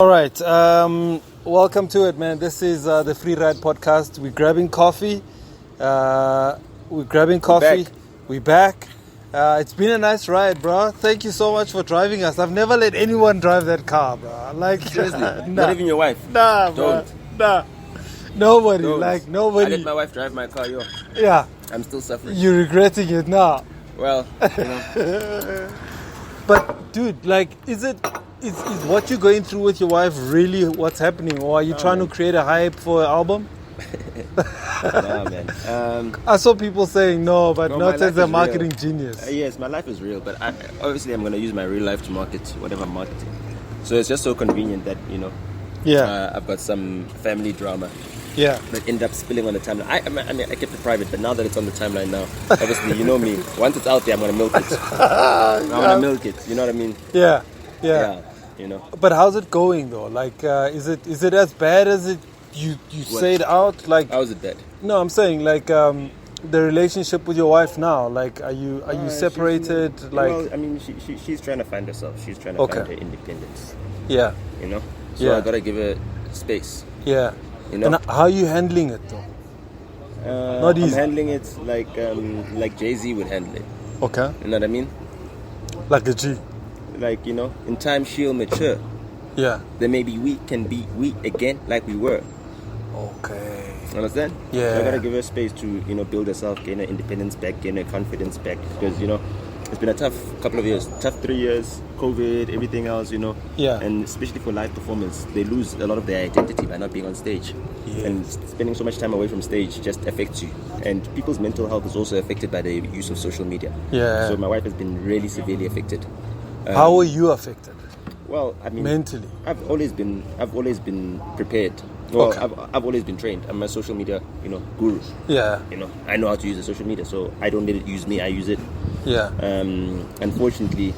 All right. Welcome to it, man. This is the Free Ride Podcast. We're grabbing coffee. We're back. It's been a nice ride, bro. Thank you so much for driving us. I've never let anyone drive that car, bro. Like, seriously, nah. not even your wife. Nah, don't. Bro. Nah. Nobody, Don't. like nobody. I let my wife drive my car, yo. Yeah. I'm still suffering. You're regretting it now. Well, you know. But dude, like, is what you're going through with your wife really what's happening, or are you trying to create a hype for an album? Nah, man. I saw people saying no, but Nota's a marketing real. Genius. Yes, my life is real, but obviously I'm going to use my real life to market whatever I'm marketing. So it's just so convenient that, you know, I've got some family drama. Yeah. That end up spilling on the timeline. I mean, I kept it private, but now that it's on the timeline now, obviously, you know me. Once it's out there, I'm going to milk it. I'm going to milk it. You know what I mean? Yeah. You know. But how's it going though? Like, is it as bad as it you say it out? Like, how is it bad? No, I'm saying like the relationship with your wife now. Like, are you separated? Well, I mean, she's trying to find herself. She's trying to find her independence. Yeah. You know. So I gotta give her space. Yeah. You know? And how are you handling it though? Not easy. I'm handling it like Jay-Z would handle it. Okay. You know what I mean? Like a G. Like, you know, in time she'll mature. Yeah. Then maybe we can be we again like we were. Okay. Understand? Yeah. So I gotta give her space to, you know, build herself, gain her independence back, gain her confidence back. Because, you know, it's been a tough couple of years. Tough 3 years, COVID, everything else, you know. Yeah. And especially for live performance, they lose a lot of their identity by not being on stage. Yes. And spending so much time away from stage just affects you. And people's mental health is also affected by the use of social media. Yeah. So my wife has been really severely affected. How were you affected? Well, I mean, mentally, I've always been prepared. Well, I've always been trained. I'm a social media, you know, guru. Yeah. You know, I know how to use the social media, so I don't let it use me. I use it. Yeah. Unfortunately,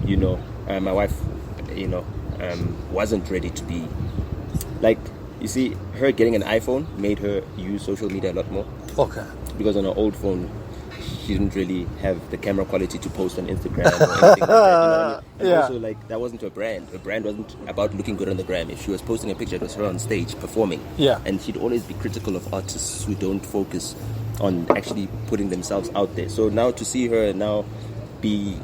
you know, my wife, you know, wasn't ready to be like. You see, her getting an iPhone made her use social media a lot more. Okay. Because on her old phone, she didn't really have the camera quality to post on Instagram or anything like that. You know what I mean? And also, like, that wasn't her brand. Her brand wasn't about looking good on the gram. If she was posting a picture, it was her on stage performing. Yeah. And she'd always be critical of artists who don't focus on actually putting themselves out there. So now to see her now be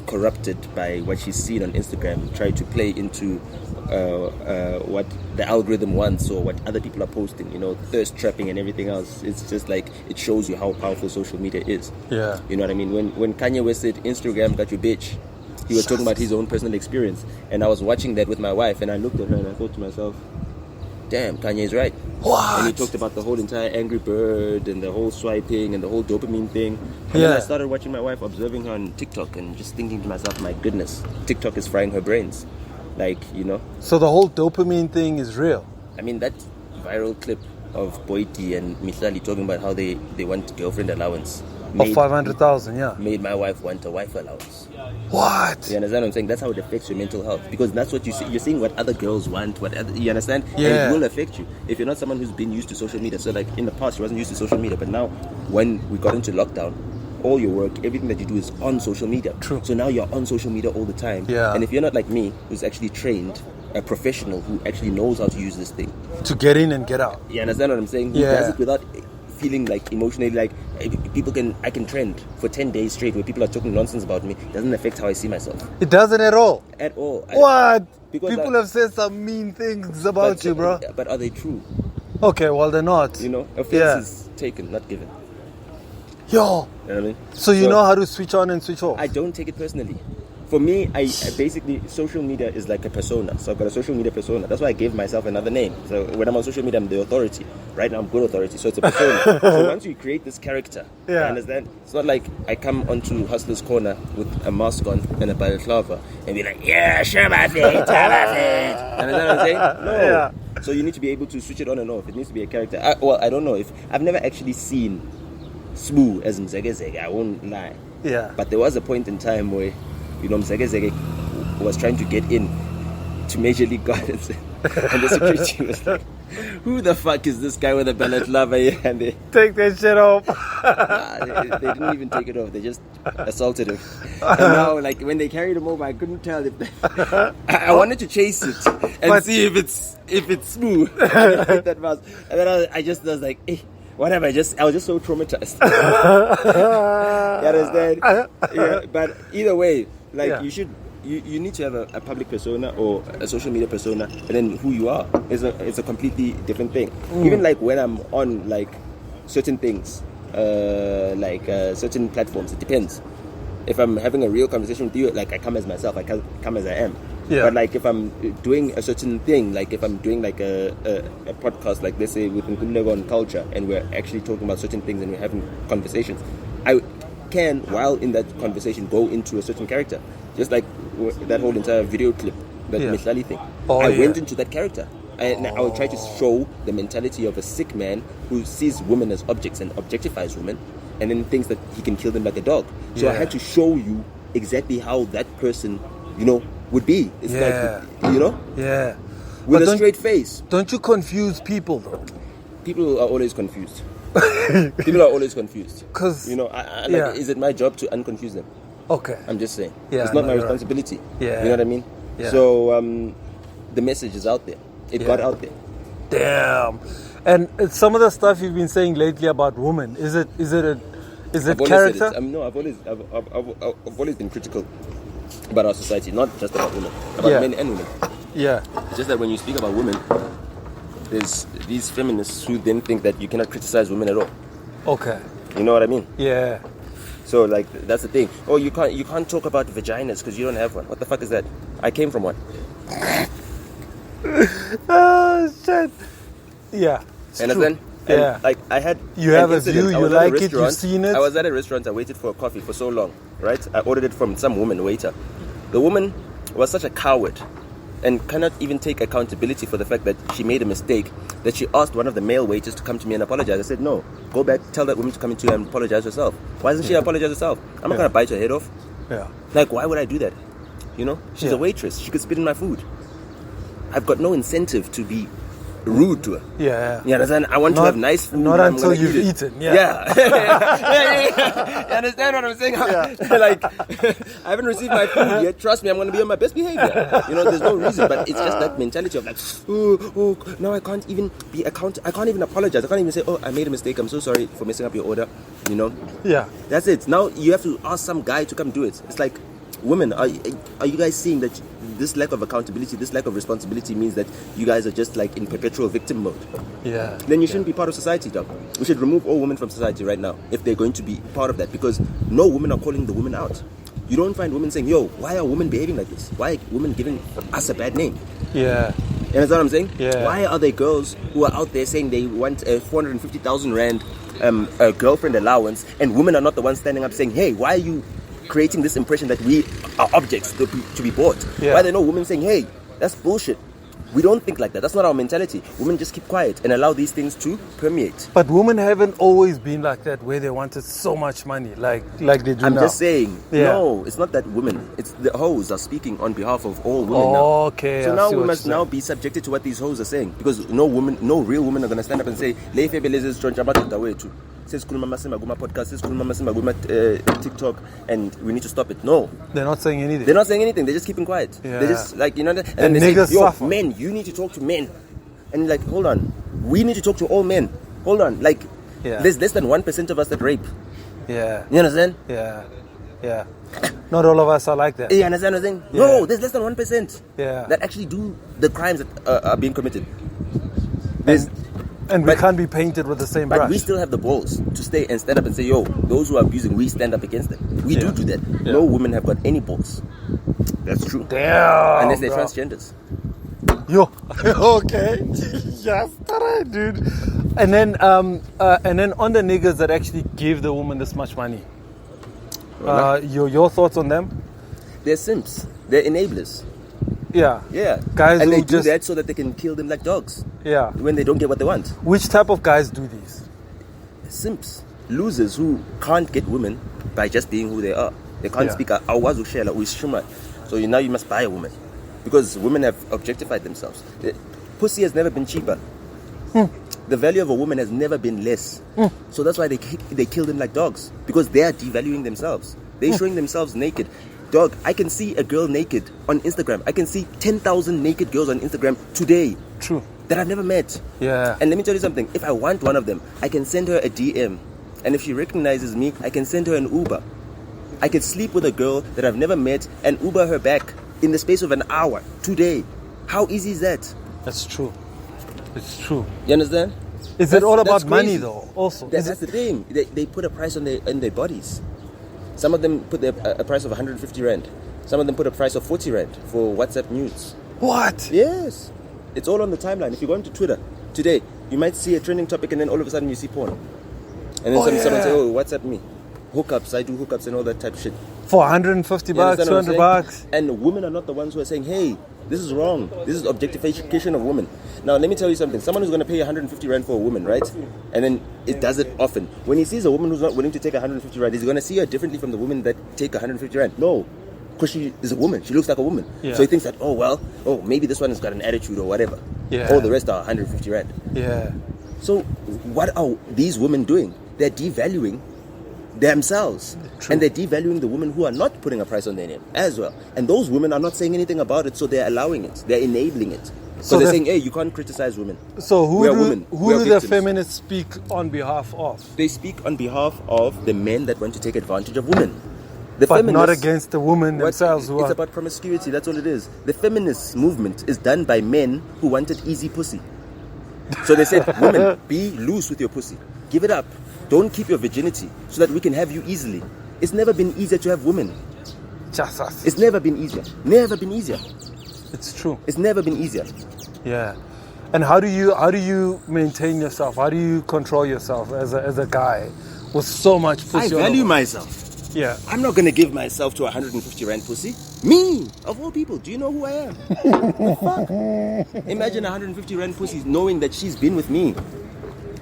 corrupted by what she's seen on Instagram, try to play into what the algorithm wants or what other people are posting, you know, thirst trapping and everything else. It's just like, it shows you how powerful social media is. Yeah. You know what I mean? When Kanye West said Instagram got you bitch, he was talking about his own personal experience. And I was watching that with my wife, and I looked at her and I thought to myself, damn, Kanye's right. What? And he talked about the whole entire Angry Bird and the whole swiping and the whole dopamine thing. And then I started watching my wife, observing her on TikTok, and just thinking to myself, my goodness, TikTok is frying her brains. Like, you know. So the whole dopamine thing is real? I mean, that viral clip of Boiti and Mihlali talking about how they want girlfriend allowance. Of 500,000, yeah. Made my wife want a wife allowance. What? You understand what I'm saying? That's how it affects your mental health. Because that's what you see. You're seeing what other girls want. You understand? Yeah. And it will affect you. If you're not someone who's been used to social media. So like in the past, you wasn't used to social media. But now, when we got into lockdown, all your work, everything that you do is on social media. True. So now you're on social media all the time. Yeah. And if you're not like me, who's actually trained, a professional who actually knows how to use this thing. To get in and get out. You understand what I'm saying? Who does it without feeling like emotionally like I can trend for 10 days straight where people are talking nonsense about me. It doesn't affect how I see myself. It doesn't at all? At all. What? People have said some mean things about you, bro. But are they true? Okay, well, they're not. You know, offense is taken, not given. Yo. You know what I mean? So you know how to switch on and switch off? I don't take it personally. For me, I basically, social media is like a persona. So I've got a social media persona. That's why I gave myself another name. So when I'm on social media, I'm the authority. Right now, I'm good authority. So it's a persona. So once you create this character, you understand? It's not like I come onto Hustler's Corner with a mask on and a balaclava and be like, yeah, show my face, show my face. Understand what I'm saying? No. Yeah. So you need to be able to switch it on and off. It needs to be a character. I don't know if I've never actually seen Smooth as Mzege Zege. I won't lie. Yeah. But there was a point in time where, you know, Mzege Zege was trying to get in to Major League Gardens, and the security was like, "Who the fuck is this guy with a balaclava here?" And they Take that shit off. they didn't even take it off. They just assaulted him. And now, like when they carried him over, I couldn't tell if I wanted to chase it and see if it's smooth. That mouse. And then I was like, eh, whatever. I was just so traumatized. You understand? Yeah, but either way, like you need to have a public persona or a social media persona, and then who you are is a completely different thing. Even like when I'm on like certain things, certain platforms, it depends. If I'm having a real conversation with you, like I come as myself, I come as I am. Yeah. But like if I'm doing a certain thing, like if I'm doing like a podcast, like let's say with Nkululeko on culture, and we're actually talking about certain things and we're having conversations, I can, while in that conversation, go into a certain character. Just like that whole entire video clip, that Mihlali thing. I went into that character. I would try to show the mentality of a sick man who sees women as objects and objectifies women, and then thinks that he can kill them like a dog. So I had to show you exactly how that person, would be. It's like, Yeah. with a straight face. Don't you confuse people though? People are always confused. People are always confused. Because is it my job to unconfuse them? Okay. I'm just saying. Yeah, it's not my you're responsibility. Right. Yeah. You know what I mean? Yeah. So the message is out there. It got out there. Damn. And some of the stuff you've been saying lately about women, is it I've always character? said it. No, I've always been critical about our society, not just about women, about men and women. Yeah. It's just that when you speak about women, there's these feminists who then think that you cannot criticize women at all. Okay. You know what I mean? Yeah. So like that's the thing. Oh, you can't talk about vaginas because you don't have one. What the fuck is that? I came from one. Oh shit. Yeah. And then like I had you have a view, you like it, you've restaurant. seen it. I was at a restaurant, I waited for a coffee for so long, right? I ordered it from some woman waiter. The woman was such a coward and cannot even take accountability for the fact that she made a mistake, that she asked one of the male waiters to come to me and apologize. I said, no, go back, tell that woman to come into you and apologize herself. Why doesn't she apologize herself? I'm not going to bite her head off. Yeah. Like, why would I do that? She's a waitress. She could spit in my food. I've got no incentive to be rude to her. Yeah. You understand? I want to have nice food. Not until you've eaten. Yeah. You understand what I'm saying? Like, I haven't received my food yet. Trust me, I'm going to be on my best behavior. There's no reason, but it's just that mentality of like, no, I can't even be I can't even apologize. I can't even say, oh, I made a mistake. I'm so sorry for messing up your order. Yeah. That's it. Now you have to ask some guy to come do it. It's like, women, are you guys seeing that this lack of accountability, this lack of responsibility means that you guys are just like in perpetual victim mode? Yeah. Then you shouldn't be part of society, dog. We should remove all women from society right now if they're going to be part of that, because no women are calling the women out. You don't find women saying, yo, why are women behaving like this? Why are women giving us a bad name? Yeah. You understand what I'm saying? Yeah. Why are there girls who are out there saying they want a 450,000 rand a girlfriend allowance, and women are not the ones standing up saying, hey, why are you creating this impression that we are objects to be bought? Yeah. Why are there no women saying, hey, that's bullshit? We don't think like that. That's not our mentality. Women just keep quiet and allow these things to permeate. But women haven't always been like that, where they wanted so much money, like they do now. I'm just saying, Yeah. no, it's not that women. It's the hoes are speaking on behalf of all women now. Okay. So I now see we what must you're now saying. be subjected to what these hoes are saying, because no real women are going to stand up and say, "Leife belezes tshontsha amadoda wethu. Sesikhuluma masimba kuma podcast, sesikhuluma masimba kuma TikTok, and we need to stop it." No, They're not saying anything. they're not saying anything. They're just keeping quiet. Yeah. They're just like, and And they niggas say, "Yo, suffer. men, you need to talk to men." And like, hold on, we need to talk to all men. Hold on, like, there's less than 1% of us that rape. Yeah. You understand? Yeah. Yeah. Not all of us are like that. You understand what I'm saying? Yeah. No, there's less than 1% Yeah. that actually do the crimes that are being committed. And we can't be painted with the same But brush. we still have the balls to stay and stand up and say, yo, those who are abusing, we stand up against them. We do that. Yeah. No women have got any balls. That's true. Damn. Unless they're bro. transgenders. Yo. Okay. Yes, alright, dude. And then on the niggas that actually give the woman this much money. Your thoughts on them? They're simps. They're enablers. Yeah. Yeah. Guys and who they do just- that so that they can kill them like dogs Yeah. when they don't get what they want. Which type of guys do these? Simps. Losers who can't get women by just being who they are. They can't Yeah. speak awazi ushela uyishuma. So now you must buy a woman. because women have objectified themselves. Pussy has never been cheaper. The value of a woman has never been less. So that's why they kill them like dogs, because they are devaluing themselves. They're showing themselves naked. Dog, I can see a girl naked on Instagram. I can see 10,000 naked girls on Instagram today. True. That I've never met. Yeah. And let me tell you something. If I want one of them, I can send her a DM. And if she recognizes me, I can send her an Uber. I could sleep with a girl that I've never met and Uber her back in the space of an hour today. How easy is that? That's true. It's true. You understand? Is it all about that's money crazy. though? Also, That's the thing. They put a price on their bodies. Some of them put a price of 150 rand. Some of them put a price of 40 rand for WhatsApp nudes. What? Yes. It's all on the timeline. If you go onto Twitter today, you might see a trending topic and then all of a sudden you see porn. And then someone say, oh, WhatsApp me. Hookups, I do hookups and all that type of shit. For 150 bucks, 200 bucks. And women are not the ones who are saying, hey, this is wrong. This is objectification of women. Now, let me tell you something. Someone who's going to pay 150 rand for a woman, right? And then it does it often. When he sees a woman who's not willing to take 150 rand, he's going to see her differently from the women that take 150 rand. No. Because she is a woman. She looks like a woman. Yeah. So he thinks that, maybe this one has got an attitude or whatever. Yeah. All the rest are 150 rand. Yeah. So what are these women doing? They're devaluing themselves. True. And they're devaluing the women who are not putting a price on their name as well. And those women are not saying anything about it, so they're allowing it. They're enabling it. So they're saying, hey, you can't criticize women. So who do the victims. feminists speak on behalf of? They speak on behalf of the men that want to take advantage of women. But not against the women themselves. It's about promiscuity, that's all it is. The feminist movement is done by men who wanted easy pussy. So they said, women, be loose with your pussy. Give it up. Don't keep your virginity so that we can have you easily. It's never been easier to have women. Jesus. It's never been easier. Never been easier. It's true. It's never been easier. Yeah. And how do you maintain yourself? How do you control yourself as a guy with so much pussy? I value myself. Yeah. I'm not going to give myself to 150 rand pussy. Me, of all people, do you know who I am? Fuck. Imagine 150 rand pussy knowing that she's been with me.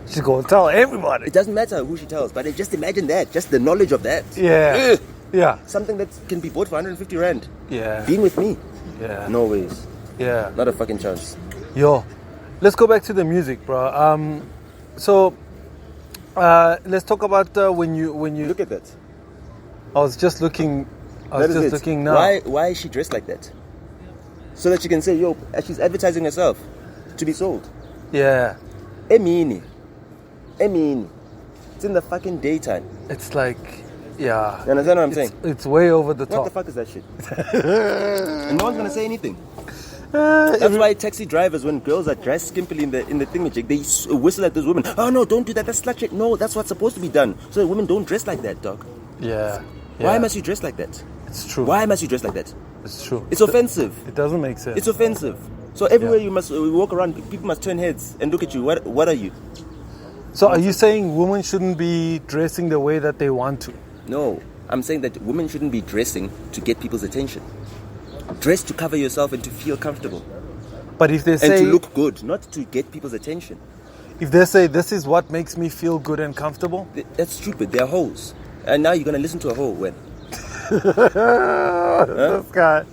She's going to tell everybody. It doesn't matter who she tells, but just imagine that. Just the knowledge of that. Yeah. Ugh. Yeah. Something that can be bought for 150 rand. Yeah. Being with me. Yeah. No ways. Yeah. Not a fucking chance. Yo, let's go back to the music, bro. So, let's talk about when you Look at that. I was just looking. Looking now. Why is she dressed like that? So that she can say, yo, she's advertising herself to be sold. Yeah. Emini. It's in the fucking daytime. It's like, yeah. You understand what I'm saying? It's way over the top. What the fuck is that shit? And no one's gonna say anything. That's why taxi drivers, when girls are dressed skimpily in the thingamajig, they whistle at those women. Oh no, don't do that. That's slut shit. No, that's what's supposed to be done. So that women don't dress like that, dog. Yeah. Why must you dress like that? It's true. Why must you dress like that? It's true. It's offensive. It doesn't make sense. It's offensive. So everywhere you walk around, people must turn heads and look at you. What are you? So are you saying women shouldn't be dressing the way that they want to? No, I'm saying that women shouldn't be dressing to get people's attention. Dress to cover yourself and to feel comfortable. But if they say... And to look good, not to get people's attention. If they say, this is what makes me feel good and comfortable? That's stupid. They're hoes. And now you're going to listen to a hoe when? This guy.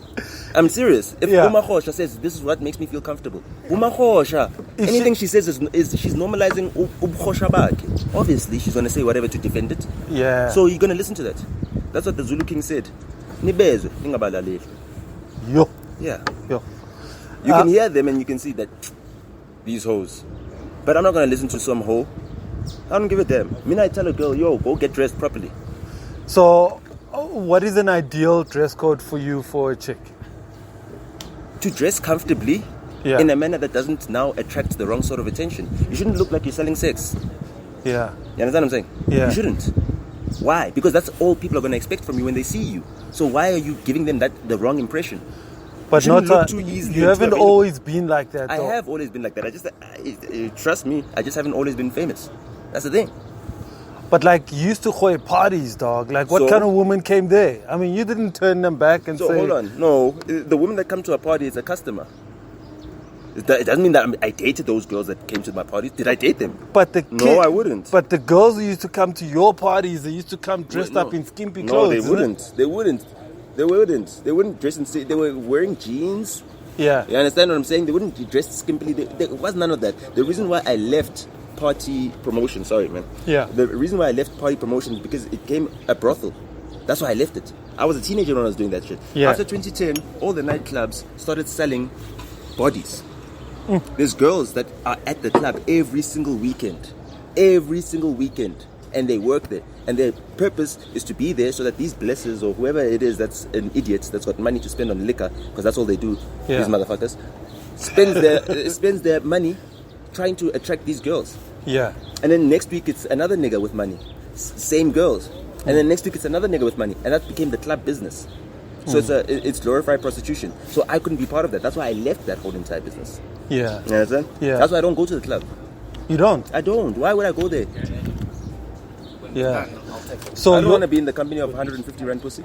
I'm serious. If Uma Khosha says, this is what makes me feel comfortable. Uma Khosha, anything she says is she's normalizing Khosha back. Obviously, she's going to say whatever to defend it. Yeah. So you're going to listen to that. That's what the Zulu King said. Nibezwe, ningabalaleli. Yo. Yeah. Yo. You can hear them and you can see that these hoes. But I'm not going to listen to some hoe. I don't give a damn. I tell a girl, yo, go get dressed properly. So, what is an ideal dress code for you for a chick? To dress comfortably in a manner that doesn't now attract the wrong sort of attention. You shouldn't look like you're selling sex. Yeah. You understand what I'm saying? Yeah. You shouldn't. Why? Because that's all people are going to expect from you when they see you. So why are you giving them the wrong impression? But Nota, you haven't always been like that, though. I have always been like that. Trust me, I just haven't always been famous. That's the thing. But like, you used to hoy parties, dog. Like, what kind of woman came there? I mean, you didn't turn them back and say... So, hold on. No, the woman that come to a party is a customer. It doesn't mean that I dated those girls that came to my parties. Did I date them? No, I wouldn't. But the girls who used to come to your parties, they used to come dressed up in skimpy clothes. No, they wouldn't. They wouldn't. They wouldn't dress in... They were wearing jeans, Yeah. You understand what I'm saying? They wouldn't be dressed skimpily. There was none of that. The reason why I left party promotion, sorry, man. Yeah. The reason why I left party promotion is because it came a brothel. That's why I left it. I was a teenager when I was doing that shit. Yeah. After 2010, all the nightclubs started selling bodies. There's girls that are at the club every single weekend. And they work there. And their purpose is to be there so that these blessers or whoever it is that's an idiot that's got money to spend on liquor, because that's all they do, these motherfuckers, spends their money trying to attract these girls. Yeah. And then next week it's another nigga with money. Same girls. And then next week it's another nigga with money. And that became the club business. So it's glorified prostitution. So I couldn't be part of that. That's why I left that whole entire business. Yeah. You understand? Yeah. That's why I don't go to the club. You don't? I don't. Why would I go there? Yeah. I So don't your, want to be in the company of 150 rand pussy.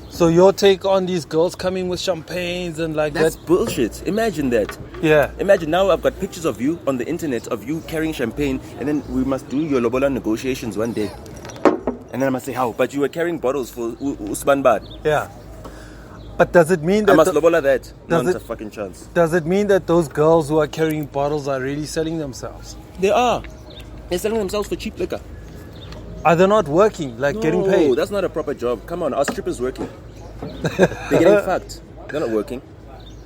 so your take on these girls coming with champagnes and like That's that? bullshit. Imagine that. Yeah. Imagine now I've got pictures of you on the internet of you carrying champagne, and then we must do your lobola negotiations one day. And then I must say, how? But you were carrying bottles for Usman Bad. Yeah. But does it mean that I must lobola that. Does Not it- a fucking chance. does it mean that those girls who are carrying bottles are really selling themselves? They are. They're selling themselves for cheap liquor. Are they not working, like getting No, paid? that's not a proper job. Come on, our strippers working. They're getting fucked. They're not working.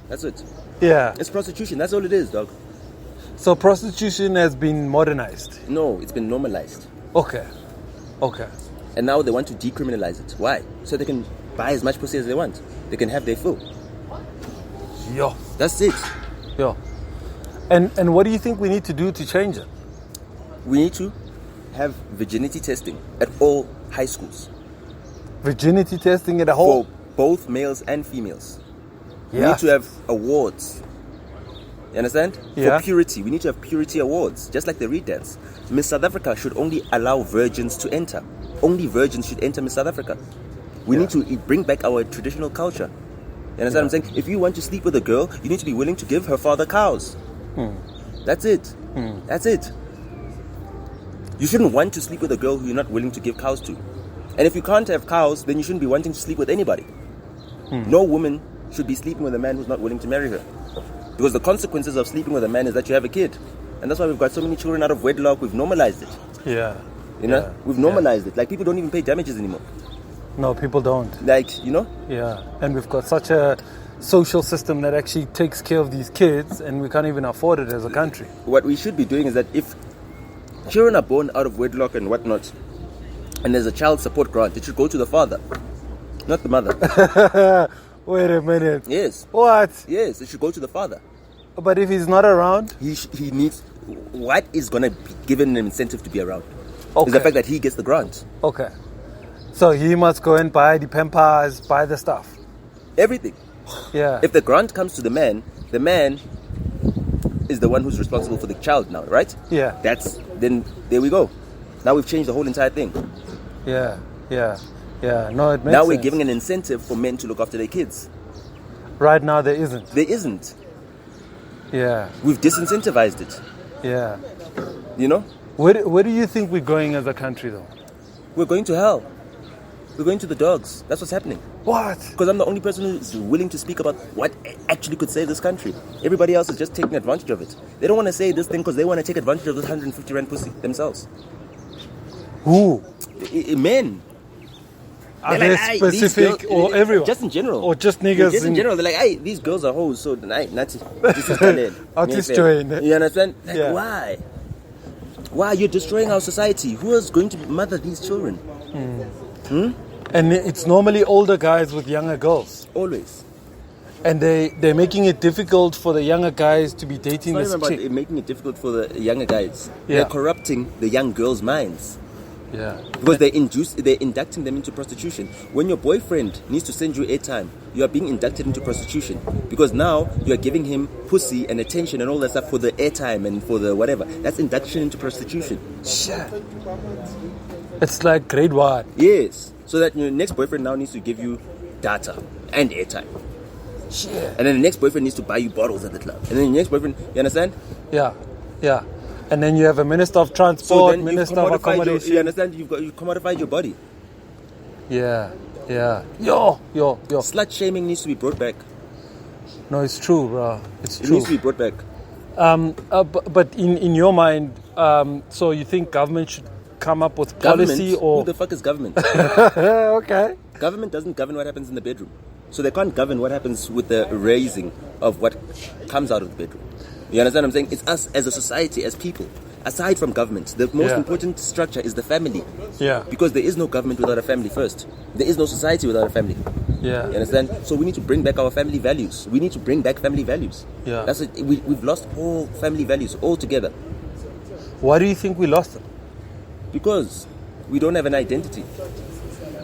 That's it. Yeah. It's prostitution. That's all it is, dog. So prostitution has been modernized. No, it's been normalized. Okay. Okay. And now they want to decriminalize it. Why? So they can buy as much pussy as they want. They can have their fill. Yo. That's it. Yo. And what do you think we need to do to change it? We need to have virginity testing at all high schools Virginity testing at a for whole. both males and females. We Yeah. need to have awards. You understand? Yeah. For purity. We need to have purity awards, just like the Reed dance. Miss South Africa should only allow virgins to enter. Only virgins should enter Miss South Africa. We need to bring back our traditional culture. You understand what I'm saying? If you want to sleep with a girl, you need to be willing to give her father cows. That's it. That's it. You shouldn't want to sleep with a girl who you're not willing to give cows to. And if you can't have cows, then you shouldn't be wanting to sleep with anybody. No woman should be sleeping with a man who's not willing to marry her. Because the consequences of sleeping with a man is that you have a kid. And that's why we've got so many children out of wedlock. We've normalized it. Yeah. You know? Yeah. We've normalized it. Like, people don't even pay damages anymore. No, people don't. Like, you know? Yeah. And we've got such a social system that actually takes care of these kids, and we can't even afford it as a country. What we should be doing is that if children are born out of wedlock and whatnot, and there's a child support grant, it should go to the father, not the mother. Wait a minute. Yes. What? Yes, it should go to the father. But if he's not around? He needs... What is going to be given an incentive to be around? Okay. Is the fact that he gets the grant. Okay. So he must go and buy the Pampers, buy the stuff. Everything. Yeah. If the grant comes to the man is the one who's responsible for the child now, right? Yeah. Then there we go. Now we've changed the whole entire thing. Yeah. Yeah. Yeah. No, it makes Now sense. we're giving an incentive for men to look after their kids. Right now there isn't. There isn't. Yeah. We've disincentivized it. Yeah. You know? Where do you think we're going as a country though? We're going to hell. We're going to the dogs. That's what's happening. What? Because I'm the only person who's willing to speak about what actually could save this country. Everybody else is just taking advantage of it. They don't want to say this thing because they want to take advantage of this 150 rand pussy themselves. Who? Men. Are They're they like, "Aye, these specific girls-" or everyone? Just in general. Or just niggas Just in in- general. They're like, hey, these girls are hoes, so nazi. This is Talent. Artist join. You understand? Like, Yeah. why? Why? You're destroying our society. Who is going to mother these children? And it's normally older guys with younger girls. Always. And they're making it difficult for the younger guys to be dating It's this not even chick. about making it difficult for the younger guys. Yeah. They're corrupting the young girls' minds. Yeah. Because they're inducting them into prostitution. When your boyfriend needs to send you airtime, you are being inducted into prostitution. Because now you are giving him pussy and attention and all that stuff for the airtime and for the whatever. That's induction into prostitution. Shit. It's like grade 1. Yes. So that your next boyfriend now needs to give you data and airtime. Shit. And then the next boyfriend needs to buy you bottles at the club. And then your next boyfriend, you understand? Yeah. Yeah. And then you have a minister of So transport, then you've minister of commodified accommodation. you understand? You commodified your body. Yeah. Yeah. Yo. Slut shaming needs to be brought back. No, it's true, bro. It's It true. needs to be brought back. But in your mind, so you think government should come up with policy Government? or Who the fuck is government? okay? Government doesn't govern what happens in the bedroom. So they can't govern what happens with the raising of what comes out of the bedroom. You understand what I'm saying? It's us as a society, as people. Aside from government, the most important structure is the family. Yeah. Because there is no government without a family first. There is no society without a family. Yeah. You understand? So we need to bring back our family values. We need to bring back family values. Yeah. That's it. We've lost all family values altogether Why do you think we lost them? because we don't have an identity.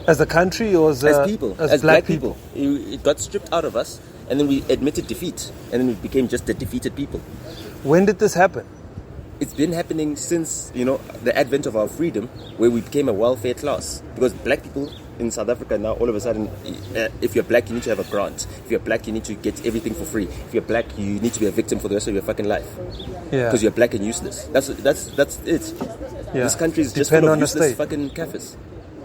As a country or As people, as black people? It got stripped out of us, and then we admitted defeat, and then we became just the defeated people. When did this happen? It's been happening since, the advent of our freedom, where we became a welfare class. Because black people in South Africa now, all of a sudden, if you're black, you need to have a grant. If you're black, you need to get everything for free. If you're black, you need to be a victim for the rest of your fucking life. Yeah. Because you're black and useless. That's it. Yeah. This country is just Depend full on of the useless state. fucking kafirs.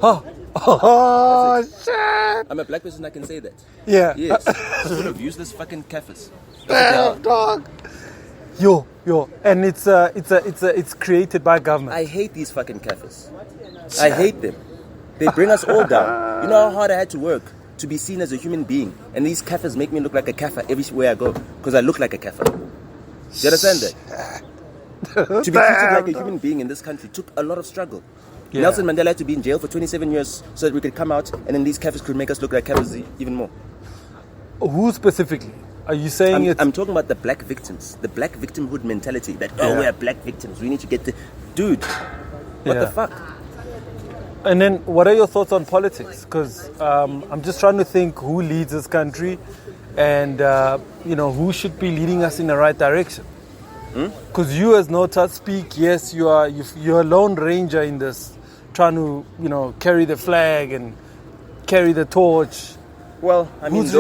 Oh shit! I'm a black person, I can say that. Yeah. Yes. Full of useless fucking kafirs. Damn, dog. Yo, and it's created by government. I hate these fucking kafirs. I hate them. They bring us all down. You know how hard I had to work to be seen as a human being, and these kafirs make me look like a kafir everywhere I go because I look like a kafir. Do you understand that? To be treated like a human being in this country took a lot of struggle. Yeah. Nelson Mandela had to be in jail for 27 years so that we could come out, and then these kafirs could make us look like kafirs even more. Who specifically? Are you saying I'm talking about the black victims, the black victimhood mentality that, we're black victims, we need to get the... Dude, what the fuck? And then what are your thoughts on politics? Because I'm just trying to think who leads this country and, who should be leading us in the right direction. Because you as Nota speak, yes, you're a lone ranger in this, trying to, carry the flag and carry the torch. Well, I mean,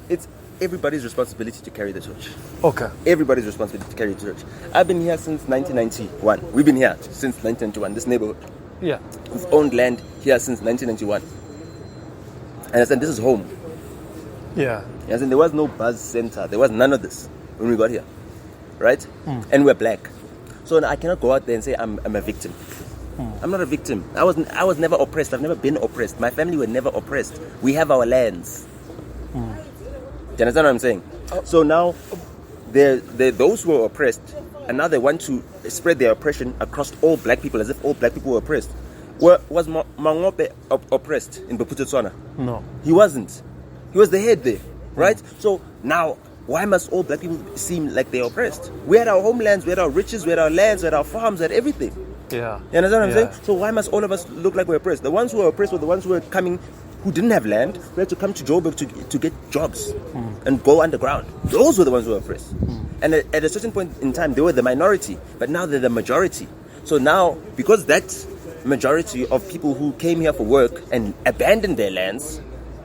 it's everybody's responsibility to carry the torch. Okay. Everybody's responsibility to carry the torch. I've been here since 1991. We've been here since 1991, this neighborhood. Yeah. We've owned land here since 1991. And I said, this is home. Yeah. And I said, there was no buzz center. There was none of this when we got here. Right? And we're black. So I cannot go out there and say I'm a victim. I'm not a victim. I was never oppressed. I've never been oppressed. My family were never oppressed. We have our lands. Do you understand what I'm saying? So now, they're those who are oppressed, and now they want to spread their oppression across all black people, as if all black people were oppressed. Was Mangope oppressed in Bophuthatswana? No. He wasn't. He was the head there, right? So now, why must all black people seem like they're oppressed? We had our homelands, we had our riches, we had our lands, we had our farms, we had everything. Yeah. You understand what I'm saying? So why must all of us look like we're oppressed? The ones who were oppressed were the ones who were coming, who didn't have land, who had to come to Joburg to get jobs and go underground. Those were the ones who were oppressed. And at a certain point in time, they were the minority, but now they're the majority. So now, because that majority of people who came here for work and abandoned their lands,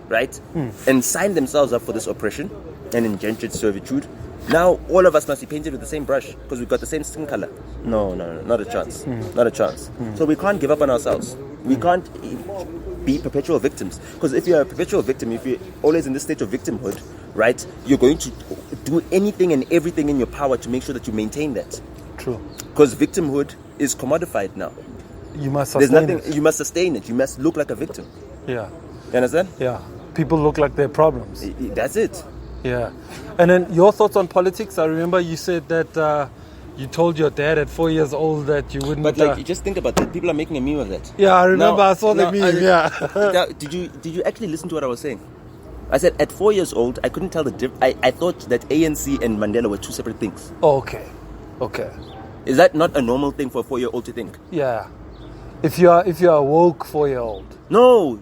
right, and signed themselves up for this oppression and indentured servitude, now all of us must be painted with the same brush because we've got the same skin color. No, not a chance. Not a chance. So we can't give up on ourselves. We can't be perpetual victims. Because if you're a perpetual victim, if you're always in this state of victimhood, right, you're going to do anything and everything in your power to make sure that you maintain that. True. Because victimhood is commodified now. You must There's sustain nothing. it. You must sustain it. You must look like a victim. Yeah. You understand? Yeah. People look like their problems. That's it. Yeah. And then your thoughts on politics? I remember you said that you told your dad at 4 years old that you wouldn't... But like, just think about that. People are making a meme of that. Yeah, I remember. Now- I saw the now, meme. Yeah. Now, did you actually listen to what I was saying? I said at 4 years old, I couldn't tell the difference. I thought that ANC and Mandela were two separate things. Okay. Is that not a normal thing for a 4-year-old to think? Yeah. If you're a woke 4-year-old. No,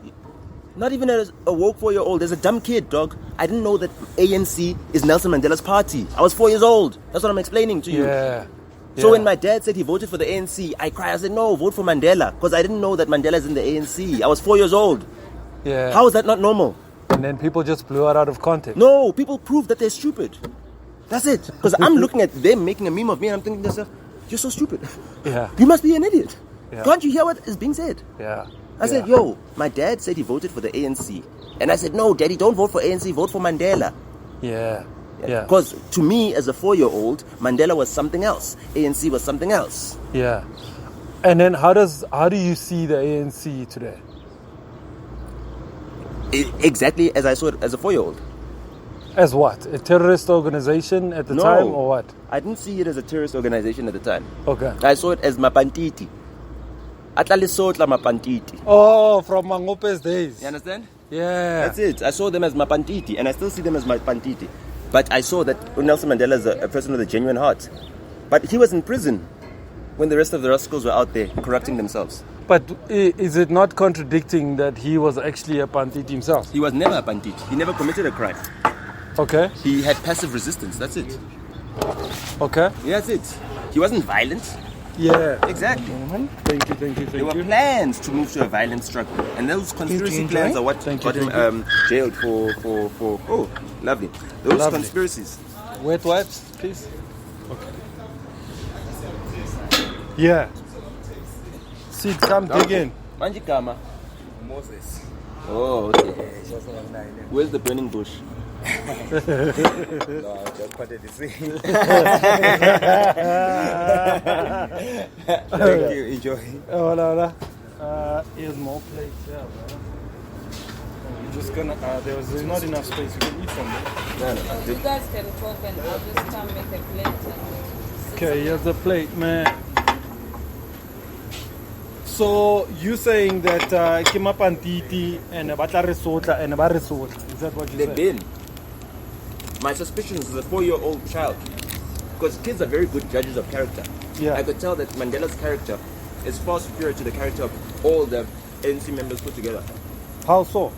not even a woke 4-year-old. There's a dumb kid, dog. I didn't know that ANC is Nelson Mandela's party. I was 4 years old. That's what I'm explaining to you. Yeah. So when my dad said he voted for the ANC, I cried. I said, no, vote for Mandela. Because I didn't know that Mandela's in the ANC. I was 4 years old. Yeah. How is that not normal? And then people just blew it out of context. No, people prove that they're stupid. That's it. Because I'm looking at them making a meme of me and I'm thinking to myself, you're so stupid. Yeah. You must be an idiot. Yeah. Can't you hear what is being said? Yeah. I said, yo, my dad said he voted for the ANC. And I said, no, daddy, don't vote for ANC, vote for Mandela. Yeah. Yeah. Because to me, as a 4-year-old, Mandela was something else. ANC was something else. Yeah. And then how do you see the ANC today? Exactly as I saw it as a 4-year-old. As what? A terrorist organization at the time, or what? I didn't see it as a terrorist organization at the time. Okay. I saw it as Mapantiti. Atlalisotla Mapantiti. Oh, from Mangope's days. You understand? Yeah. That's it. I saw them as Mapantiti, and I still see them as Mapantiti. But I saw that Nelson Mandela is a person with a genuine heart. But he was in prison when the rest of the rascals were out there corrupting themselves. But is it not contradicting that he was actually a Pantiti himself? He was never a Pantiti. He never committed a crime. Okay. He had passive resistance. That's it. Okay. Yeah, that's it. He wasn't violent. Yeah. Exactly. Thank you. There were plans to move to a violent struggle, and those conspiracy plans are what got him jailed for. Oh, lovely. Those conspiracies. Wet wipes, please. Okay. Yeah. Sid, come dig in. Manjikama. Moses. Oh, okay. It's also a 9. Where's the burning bush? No, I just wanted to see. Thank you. Enjoy. Hola. Here's more plates. Yeah, man. We're just gonna. There's not enough space. You can eat from there. No. You guys can talk and I'll just come make a plate. And Okay, here's the plate, man. So you saying that Kima Pantiti and Batla Resotla and Ba Resotla? Is that what you They've said? been. My suspicions is a 4-year-old child. Because kids are very good judges of character. Yeah. I could tell that Mandela's character is far superior to the character of all the ANC members put together. How so?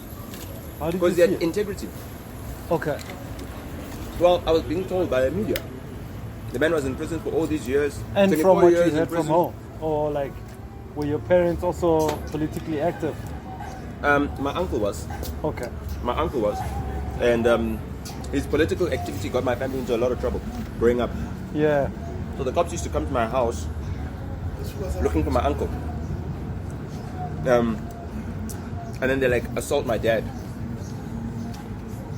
How did you Because see they had it? integrity. Okay. Well, I was being told by the media. The man was in prison for all these years. And 24 from what you years in heard from prison. home, or like, were your parents also politically active? My uncle was. Okay. And his political activity got my family into a lot of trouble growing up. Yeah. So the cops used to come to my house looking for my uncle. And then they like assault my dad,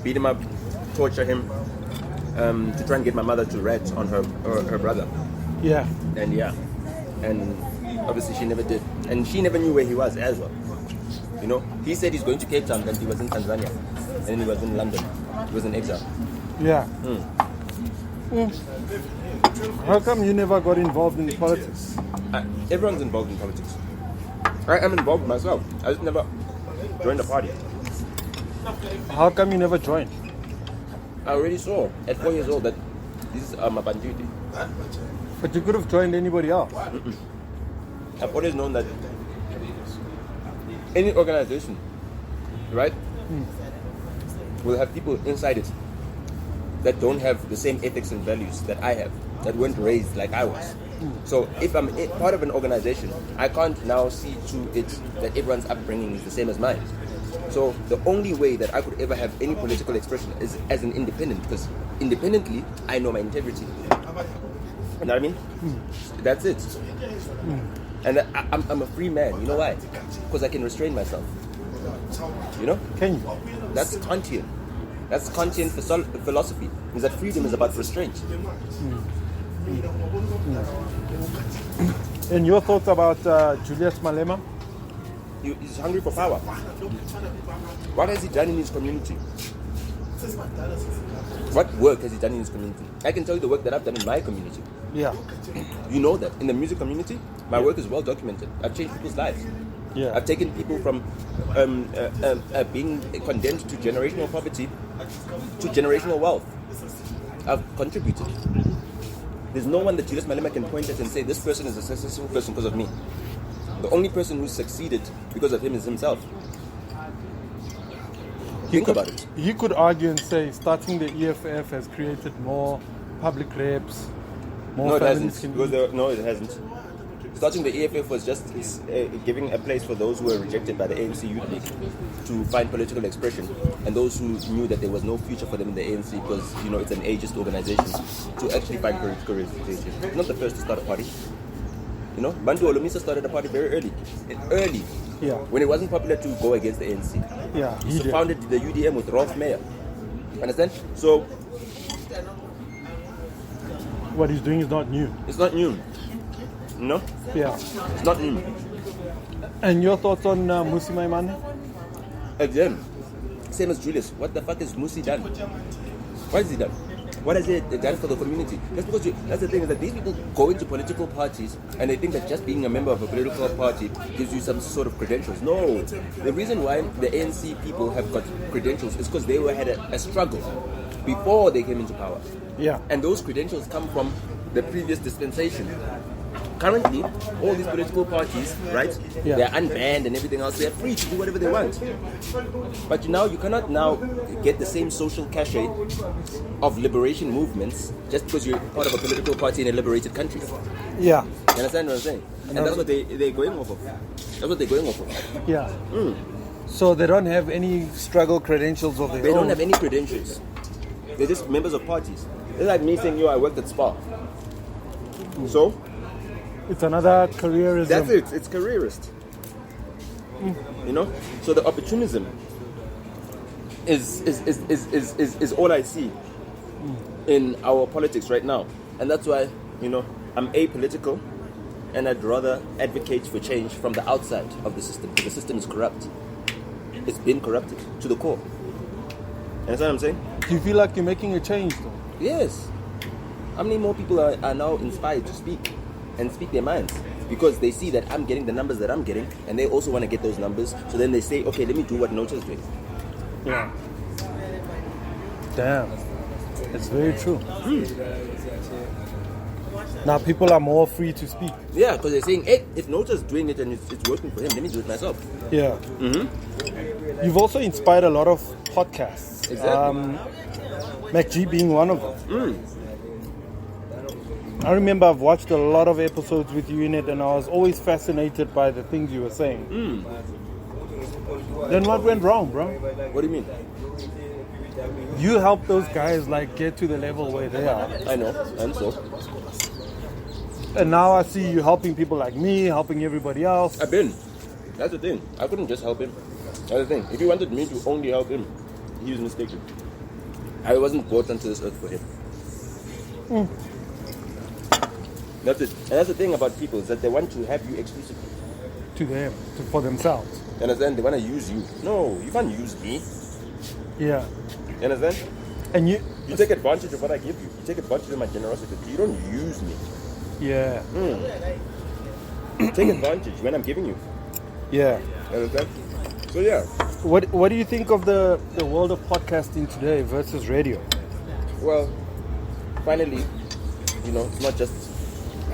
beat him up, torture him, to try and get my mother to rat on her brother. Yeah. And obviously she never did, and she never knew where he was as well. You know, he said he's going to Cape Town, and he was in Tanzania, and then he was in London. He was in exile. Yeah. How come you never got involved in politics? Everyone's involved in politics. I am involved myself. I just never joined the party. How come you never joined? I already saw at 4 years old that these are my banditti. But you could have joined anybody else. I've always known that any organization, right, will have people inside it that don't have the same ethics and values that I have, that weren't raised like I was. So if I'm part of an organization, I can't now see to it that everyone's upbringing is the same as mine. So the only way that I could ever have any political expression is as an independent, because independently I know my integrity. You know what I mean? That's it. And I'm a free man. You know why? Because I can restrain myself. You know? Can you? That's Kantian. That's Kantian philosophy. Is that freedom is about restraint. And your thoughts about Julius Malema? He's hungry for power. What has he done in his community? What work has he done in his community? I can tell you the work that I've done in my community. Yeah. You know that. In the music community, my work is well documented. I've changed people's lives. Yeah. I've taken people from being condemned to generational poverty to generational wealth. I've contributed. There's no one that Julius Malema can point at and say, this person is a successful person because of me. The only person who's succeeded because of him is himself. Think about it. He could argue and say starting the EFF has created more public reps, more No, it families hasn't. can eat. No, it hasn't. Starting the EFF was just giving a place for those who were rejected by the ANC Youth League to find political expression, and those who knew that there was no future for them in the ANC because, you know, it's an ageist organization, to actually find political representation. It's not the first to start a party. You know, Bantu Olomisa started a party very early. Yeah. When it wasn't popular to go against the ANC. Yeah. He founded the UDM with Rolf Meyer. Understand? So What he's doing is not new. it's not new. No, Yeah. it's not new. And your thoughts on Musi Maimane? Again, same as Julius. What the fuck has Musi done? What has he done? What has he done for the community? That's because that's the thing, is that these people go into political parties and they think that just being a member of a political party gives you some sort of credentials. No. The reason why the ANC people have got credentials is because they had a struggle before they came into power. Yeah. And those credentials come from the previous dispensation. Currently, all these political parties, right? Yeah. They're unbanned and everything else. They're free to do whatever they want. But you cannot now get the same social cachet of liberation movements just because you're part of a political party in a liberated country. Yeah. You understand what I'm saying? And that's what they're going off of. That's what they're going off of. Yeah. So they don't have any struggle credentials of their They own. don't have any credentials. They're just members of parties. It's like me saying, I worked at Spa. So, It's another careerism. that's it. It's careerist. You know? So the opportunism is all I see in our politics right now. And that's why, I'm apolitical and I'd rather advocate for change from the outside of the system. Because the system is corrupt. It's been corrupted to the core. Understand what I'm saying? Do you feel like you're making a change though? Yes. How many more people are now inspired to speak and speak their minds? Because they see that I'm getting the numbers that I'm getting and they also want to get those numbers. So then they say, okay, let me do what Nota is doing. Yeah. Damn. It's very true. Now people are more free to speak. Yeah, because they're saying, hey, if Nota's doing it and it's working for him, let me do it myself. Yeah. You've also inspired a lot of podcasts. Exactly. MacG being one of them. I remember I've watched a lot of episodes with you in it and I was always fascinated by the things you were saying. Then what went wrong, bro? What do you mean? You helped those guys get to the level where they are. I know, and so? And now I see you helping people like me, helping everybody else. I've been. That's the thing. I couldn't just help him. That's the thing. If he wanted me to only help him, he was mistaken. I wasn't brought onto this earth for him. That's it. And that's the thing about people, is that they want to have you exclusively. To them, for themselves. You understand? They want to use you. No, you can't use me. Yeah. You understand? And you... You take advantage of what I give you. You take advantage of my generosity. You don't use me. Yeah. Take advantage when I'm giving you. Yeah. You understand? So yeah. What do you think of the world of podcasting today versus radio? Well, finally, it's not just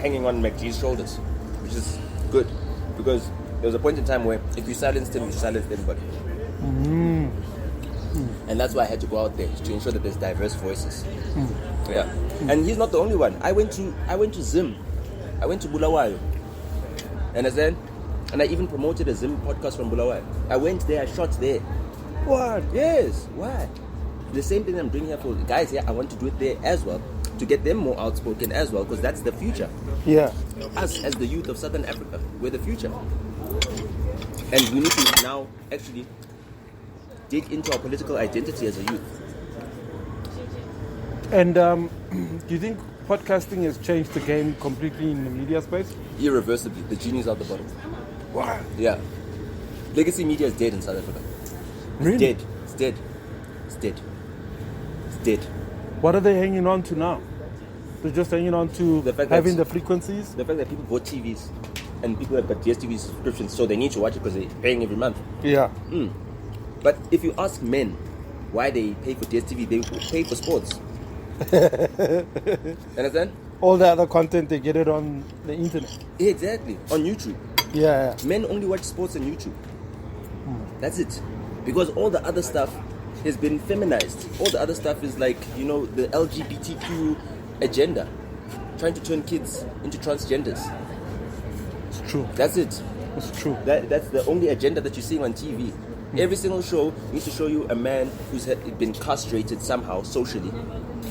hanging on MacG's shoulders, which is good. Because there was a point in time where if you silenced him, you silenced everybody. And that's why I had to go out there to ensure that there's diverse voices. Yeah. And he's not the only one. I went to Zim. I went to Bulawayo. Understand? And I even promoted a Zim podcast from Bulawayo. I went there, I shot there. What? Yes. Why? The same thing I'm doing here for guys here, I want to do it there as well. To get them more outspoken as well, because that's the future. Yeah. Us as the youth of Southern Africa, we're the future. And we need to now actually dig into our political identity as a youth. And do you think podcasting has changed the game completely in the media space? Irreversibly. The genie's out the bottle. What? Yeah. Legacy media is dead in South Africa. Really? Dead. It's dead. It's dead. It's dead. What are they hanging on to now? They're just hanging on to The fact that- having the frequencies? The fact that people bought TVs and people have got DSTV subscriptions, so they need to watch it because they're paying every month. Yeah. But if you ask men why they pay for DSTV, they pay for sports. Understand? All the other content, they get it on the internet. Exactly. On YouTube. Yeah. Men only watch sports on YouTube. That's it. Because all the other stuff has been feminized. All the other stuff is like, the LGBTQ agenda. Trying to turn kids into transgenders. It's true. That's it. It's true. That's the only agenda that you're seeing on TV. Every single show needs to show you a man who's been castrated somehow, socially,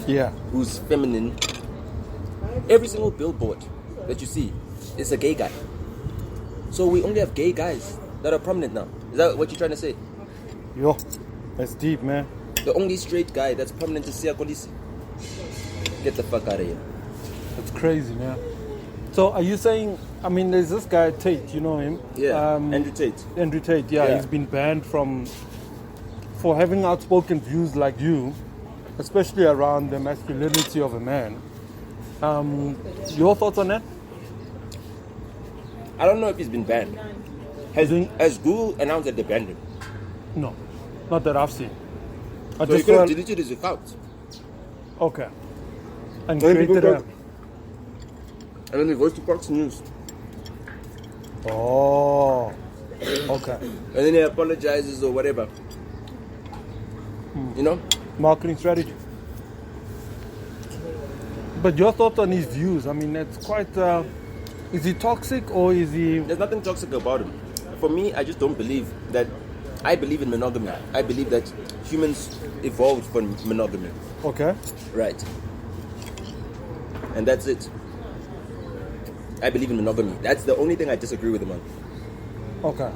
Yeah. who's feminine. Every single billboard that you see is a gay guy. So we only have gay guys that are prominent now. Is that what you're trying to say? Yo, that's deep, man. The only straight guy that's prominent is Siya Kolisi. Get the fuck out of here. That's crazy, man. So are you saying, I mean, there's this guy Tate, you know him? Yeah, Andrew Tate. Andrew Tate, yeah, Yeah. he's been banned for having outspoken views like you, especially around the masculinity of a man. Your thoughts on that? I don't know if he's been banned. Has Google announced that they banned him? No, not that I've seen. I So he just could have felt, deleted his account. okay. And Then people created a... got- And then he goes to Fox News. Oh, okay. And then he apologizes or whatever. You know? Marketing strategy. But your thoughts on his views? I mean, it's quite... is he toxic or is he... There's nothing toxic about him. For me, I just don't believe that. I believe in monogamy. I believe that humans evolved for monogamy. Okay. Right. And that's it. I believe in monogamy. That's the only thing I disagree with him on. Okay.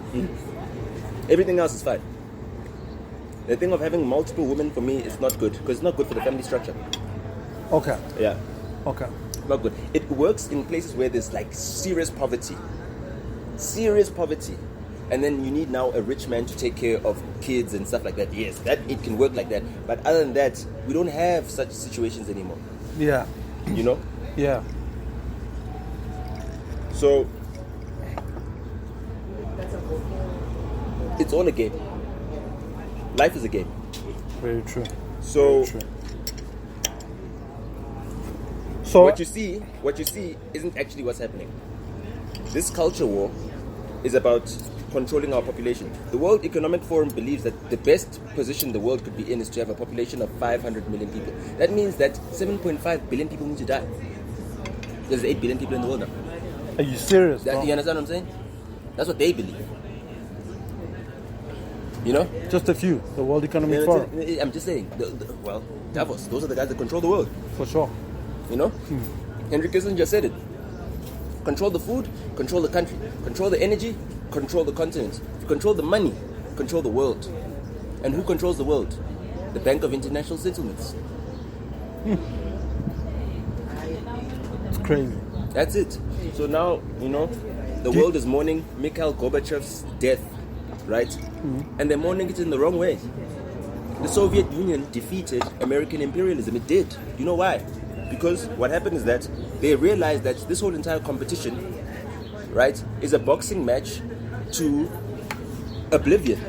Everything else is fine. The thing of having multiple women for me is not good because it's not good for the family structure. Okay. Yeah. Okay. Not good. It works in places where there's like serious poverty. Serious poverty. And then you need now a rich man to take care of kids and stuff like that. Yes, that it can work like that. But other than that, we don't have such situations anymore. Yeah. You know? Yeah. So it's all a game. Life is a game. Very true. So Very true. So what you see isn't actually what's happening. This culture war is about controlling our population. The World Economic Forum believes that the best position the world could be in is to have a population of 500 million people. That means that 7.5 billion people need to die. There's 8 billion people in the world now. are you serious? Bro? You understand what I'm saying? That's what they believe. You know? Just a few. The World Economic Yeah, Forum, I'm just saying. Well, Davos, those are the guys that control the world. for sure. You know? Henry Kissinger said it. Control the food, control the country. Control the energy, control the continent. Control the money, control the world. And who controls the world? The Bank of International Settlements. It's crazy. That's it. So now, you know, the world is mourning Mikhail Gorbachev's death, right? And they're mourning it in the wrong way. The Soviet Union defeated American imperialism. It did. You know why? Because what happened is that they realized that this whole entire competition, right, is a boxing match to oblivion.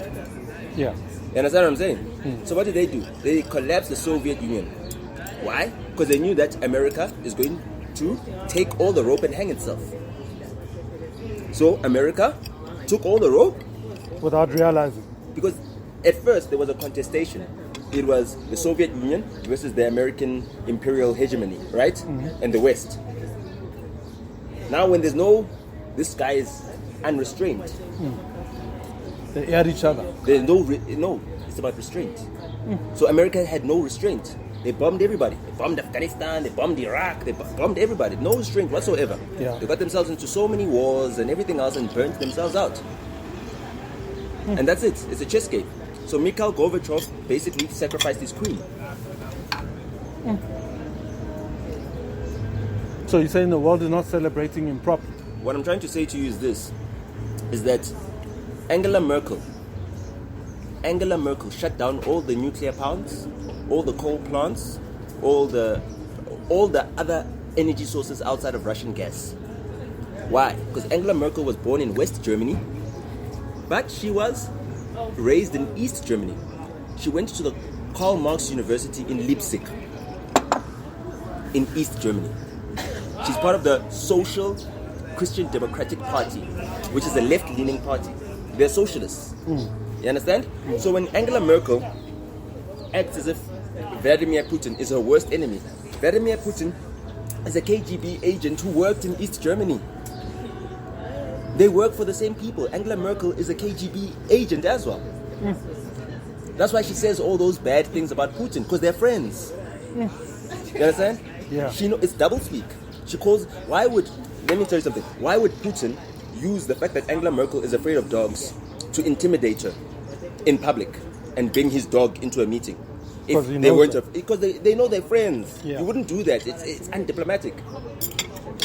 Yeah. You understand what I'm saying? So what did they do? They collapsed the Soviet Union. Why? Because they knew that America is going to take all the rope and hang itself. So America took all the rope Without realizing. because at first there was a contestation. It was the Soviet Union versus the American imperial hegemony, right? And the West. Now when there's this guy is unrestrained. They air each other. There's no, it's about restraint. So America had no restraint. They bombed everybody. They bombed Afghanistan, they bombed Iraq, they bombed everybody. No restraint whatsoever. Yeah. They got themselves into so many wars and everything else and burnt themselves out. And that's it. It's a chess game. So Mikhail Gorbachev basically sacrificed his queen. So you're saying the world is not celebrating him properly? What I'm trying to say to you is this, is that Angela Merkel shut down all the nuclear plants, all the coal plants, all the other energy sources outside of Russian gas. Why? Because Angela Merkel was born in West Germany, but she was raised in East Germany. She went to the Karl Marx University in Leipzig, in East Germany. She's part of the Social Christian Democratic Party, which is a left-leaning party. They're socialists. You understand? So when Angela Merkel acts as if Vladimir Putin is her worst enemy, Vladimir Putin is a KGB agent who worked in East Germany. They work for the same people. Angela Merkel is a KGB agent as well. That's why she says all those bad things about Putin, because they're friends. You understand? Yeah. It's doublespeak. Let me tell you something. Why would Putin use the fact that Angela Merkel is afraid of dogs to intimidate her in public and bring his dog into a meeting? Because he they knows weren't that. because they know they're friends. Yeah. You wouldn't do that. It's undiplomatic.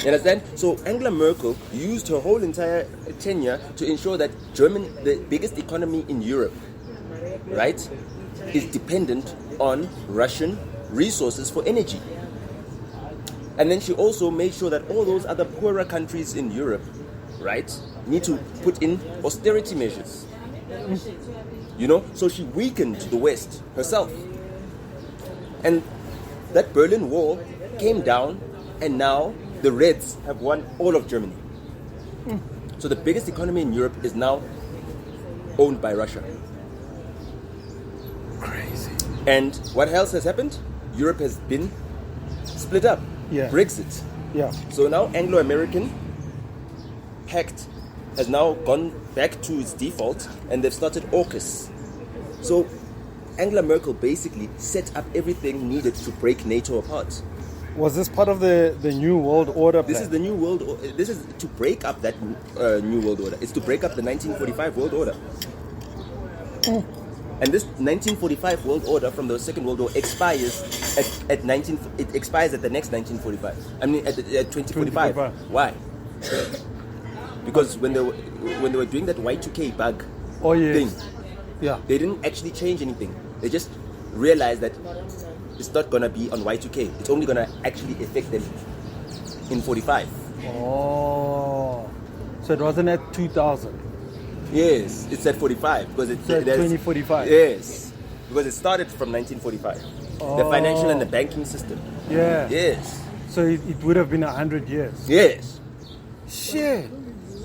You understand? So Angela Merkel used her whole entire tenure to ensure that German, the biggest economy in Europe, right, is dependent on Russian resources for energy. And then she also made sure that all those other poorer countries in Europe, right, need to put in austerity measures. You know, so she weakened the West herself. And that Berlin Wall came down, and now the Reds have won all of Germany. So the biggest economy in Europe is now owned by Russia. Crazy. And what else has happened? Europe has been split up. Yeah. Brexit. Yeah. So now Anglo-American pact has now gone back to its default, and they've started AUKUS. So Angela Merkel basically set up everything needed to break NATO apart. Was this part of the New World Order plan? This is the new world. This is to break up that new world order. It's to break up the 1945 world order. And this 1945 world order from the Second World War expires at It expires at the next 1945. I mean at 2045. 2045. Why? Because when they were doing that Y2K bug Oh, yes. thing, Yeah. they didn't actually change anything. They just realized that it's not gonna be on Y2K. It's only gonna actually affect them in 45. Oh. So it wasn't at 2000. Yes, it's at 45 because it's So at there's- 2045. Yes, because it started from 1945. The financial and the banking system. Yeah. Yes, So it would have been 100 years. yes. Shit.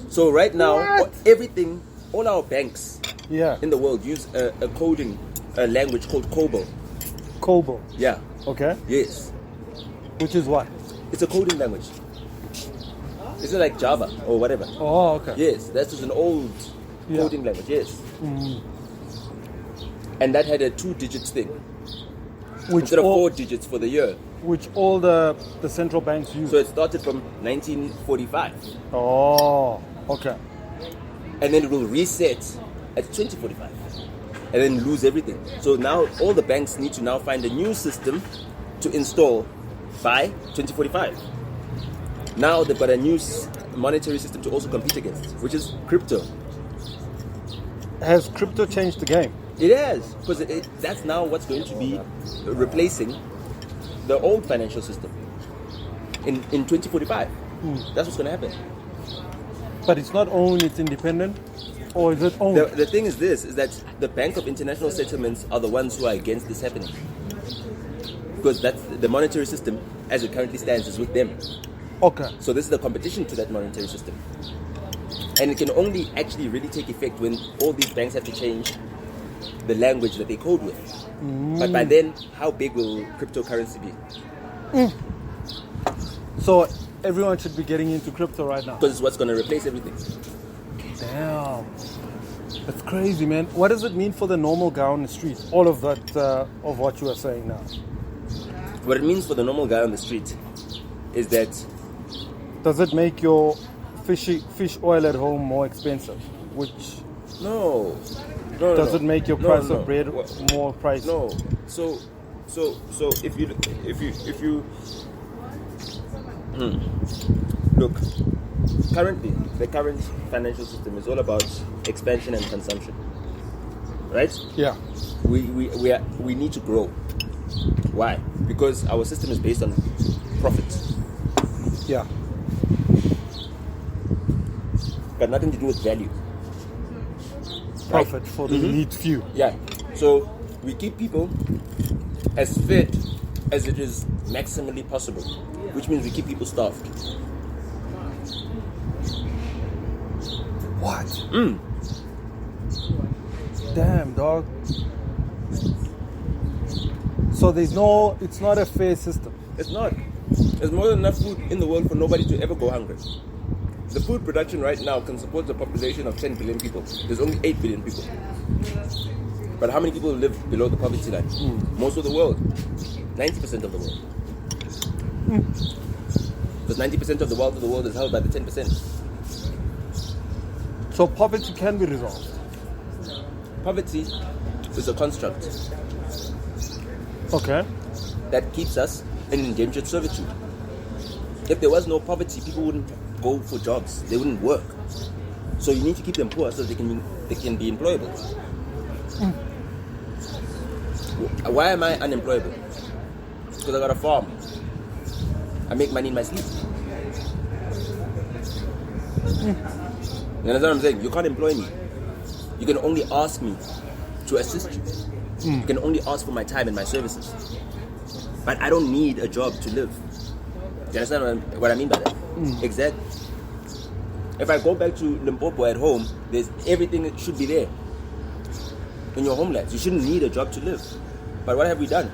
So right now, What? everything, all our banks Yeah. in the world use a coding language called COBOL. Kobo. Yeah. Okay. Yes, Which is what? it's a coding language. It's not like Java or whatever. Oh, okay. Yes, that's just an old Yeah. coding language. Yes. And that had a 2 digits thing Which instead of all, 4 digits for the year. which all the central banks use. So it started from 1945, Oh, okay. and then it will reset at 2045, and then lose everything. So now all the banks need to now find a new system to install by 2045. Now they've got a new monetary system to also compete against, which is crypto. Has crypto changed the game? It has, because that's now what's going to be replacing the old financial system in 2045. That's what's going to happen. But it's not owned, it's independent? Or is it owned? The thing is this, is that the Bank of International Settlements are the ones who are against this happening. Because that's the monetary system, as it currently stands, is with them. Okay. So this is the competition to that monetary system. And it can only actually really take effect when all these banks have to change the language that they code with. But by then, how big will cryptocurrency be? So everyone should be getting into crypto right now. Because it's what's going to replace everything. Damn. That's crazy, man. What does it mean for the normal guy on the street? All of that, of what you are saying now. What it means for the normal guy on the street is that Does it make your fish oil at home more expensive? Which no. does it make your price No. of bread What- more pricey? No. So if you look, currently the current financial system is all about expansion and consumption, right? Yeah. We need to grow. Why? Because our system is based on profit. Yeah. Got nothing to do with value. Profit for the elite few. Yeah. So we keep people as fed as it is maximally possible, which means we keep people starved. What? Damn, dog. So it's not a fair system. It's not. There's more than enough food in the world for nobody to ever go hungry. The food production right now can support a population of 10 billion people. There's only 8 billion people. But how many people live below the poverty line? Most of the world. 90% of the world. Because 90% of the wealth of the world is held by the 10%. So poverty can be resolved. Poverty is a construct. Okay. that keeps us in indentured servitude. If there was no poverty, people wouldn't go for jobs. They wouldn't work. So you need to keep them poor so they can be employable. Why am I unemployable? Because I got a farm. I make money in my sleep. You understand what I'm saying? You can't employ me. You can only ask me to assist you. You can only ask for my time and my services. But I don't need a job to live. Do you understand what I mean by that? Exactly. If I go back to Limpopo at home, there's everything that should be there. In your homelands, you shouldn't need a job to live. But what have we done?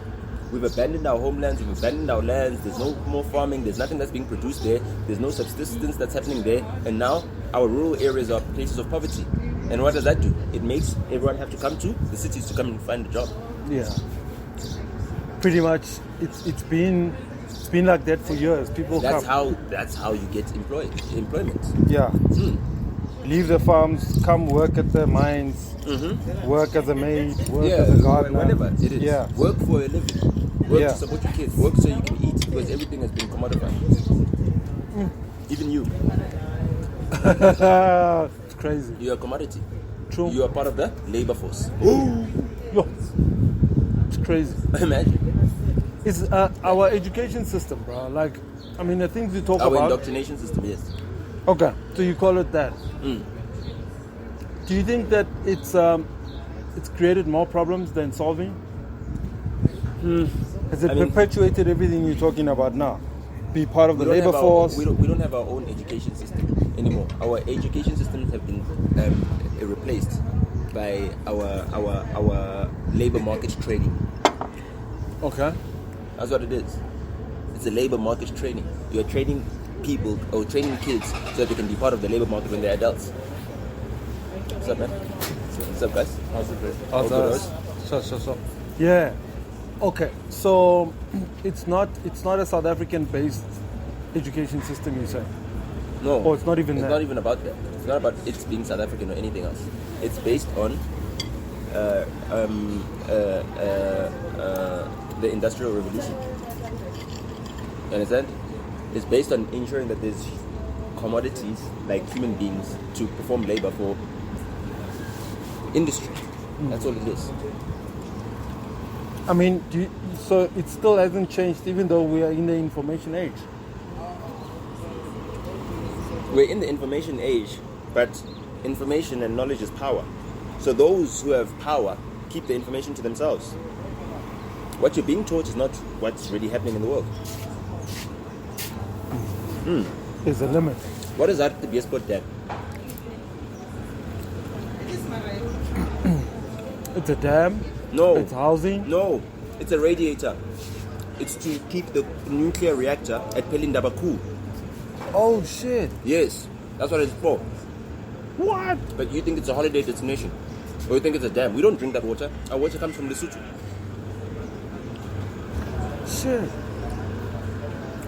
We've abandoned our homelands, we've abandoned our lands, there's no more farming, there's nothing that's being produced there, there's no subsistence that's happening there, and now our rural areas are places of poverty. And what does that do? It makes everyone have to come to the cities to come and find a job. Yeah. Pretty much, it's been like that for years. People That's come. how you get employment. Yeah. Leave the farms, come work at the mines, work as a maid, work as a gardener. Whatever it is. Yeah. Work for a living. Work Yeah. to support your kids. Work so you can eat, because everything has been commodified. Even you. It's crazy. You're a commodity. True. You are part of the labor force. Yo, it's crazy. Imagine. It's our education system, bro. Like, I mean, the things you talk Our about. indoctrination system, yes. Okay, so you call it that. Do you think that it's created more problems than solving? Has it I mean- perpetuated everything you're talking about now? Be part of the We don't labor have force. we don't have our own education system anymore. Our education systems have been replaced by our labor market training. Okay. That's what it is. It's a labor market training. You're training people or training kids so that they can be part of the labor market when they're adults. What's up, man? What's up, guys? How's it going? All good, Rose? So. Yeah. Okay. So it's not a South African based education system, you say? No. Oh, it's not even It's that. not even about that. It's not about it being South African or anything else. It's based on the Industrial Revolution. You understand? It's based on ensuring that there's commodities like human beings to perform labor for industry. That's all it is. I mean, so it still hasn't changed, even though we are in the information age. We're in the information age, but information and knowledge is power. So those who have power keep the information to themselves. What you're being taught is not what's really happening in the world. There's a limit. What is that at the Beersport Dam? It's a dam. No. It's housing. No, it's a radiator. It's to keep the nuclear reactor at Pelindaba cool. Oh shit! Yes, that's what it's for. What? But you think it's a holiday destination? Or you think it's a dam? We don't drink that water. Our water comes from Lesotho. Shit!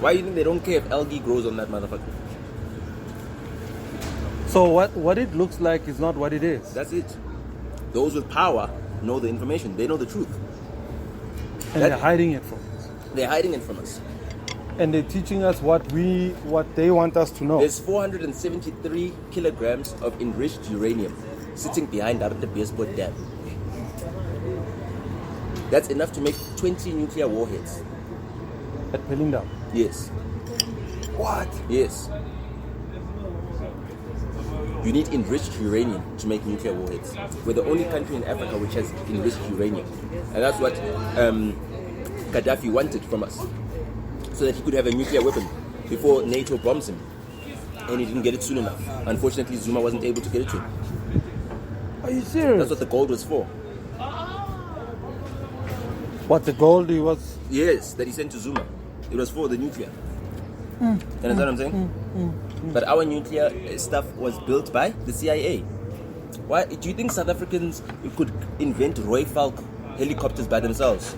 Why do you think they don't care if algae grows on that motherfucker? So what it looks like is not what it is. That's it. Those with power know the information. They know the truth. And they're hiding it from us. They're hiding it from us. And they're teaching us what they want us to know. There's 473 kilograms of enriched uranium sitting behind the Beersport Dam. That's enough to make 20 nuclear warheads. At Pelinda. Yes. What? Yes. You need enriched uranium to make nuclear warheads. We're the only country in Africa which has enriched uranium. And that's what Gaddafi wanted from us. So that he could have a nuclear weapon before NATO bombs him. And he didn't get it soon enough. Unfortunately, Zuma wasn't able to get it to him. Are you serious? That's what the gold was for. What, the gold he was... Yes, that he sent to Zuma. It was for the nuclear. You understand what I'm saying? But our nuclear stuff was built by the CIA. Why do you think South Africans could invent Roy Falk helicopters by themselves?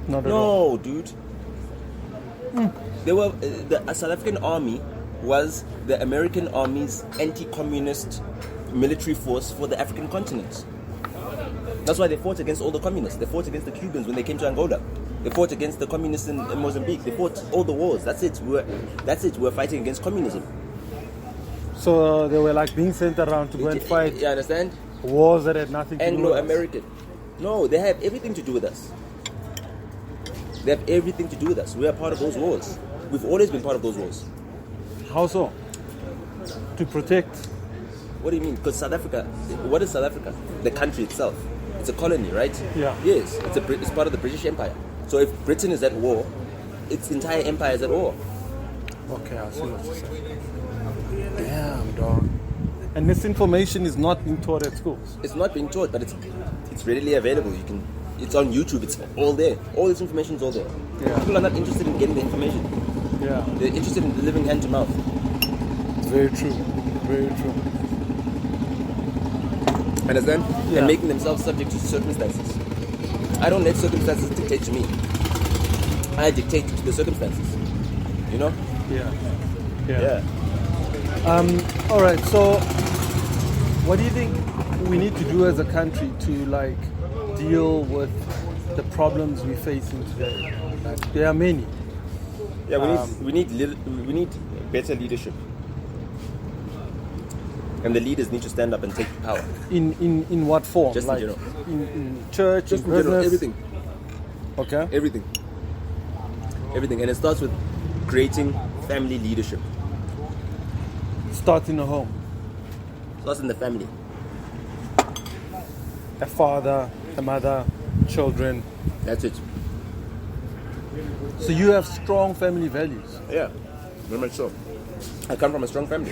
Not at all. No, dude. They were the South African army was the American army's anti-communist military force for the African continent. That's why they fought against all the communists. They fought against the Cubans when they came to Angola. They fought against the communists in Mozambique. They fought all the wars. That's it. We're fighting against communism. So they were like being sent around to go and fight You understand? wars that had nothing to do with us. Anglo-American. No, they have everything to do with us. They have everything to do with us. We are part of those wars. We've always been part of those wars. How so? To protect. What do you mean? Because South Africa, what is South Africa? The country itself. It's a colony, right? Yeah. Yes, it's part of the British Empire. So if Britain is at war, its entire empire is at war. Okay, I see what you're saying. Damn, dog. And this information is not being taught at schools. It's not being taught, but it's readily available. It's on YouTube. It's all there. All this information is all there. Yeah. People are not interested in getting the information. Yeah, They're interested in living hand to mouth. it's very true. Very true. Understand? Yeah. And making themselves subject to circumstances. I don't let circumstances dictate to me. I dictate to the circumstances. You know? Yeah. Yeah. All right. So, what do you think we need to do as a country to like deal with the problems we're facing today? Like, there are many. Yeah, we need better leadership. And the leaders need to stand up and take power. In what form? Just in like general. in church, Just in in general, business? everything. Okay. Everything. And it starts with creating family leadership. Start in a home. Starts in the family. A father, a mother, children. That's it. So you have strong family values. Yeah, very much so. I come from a strong family.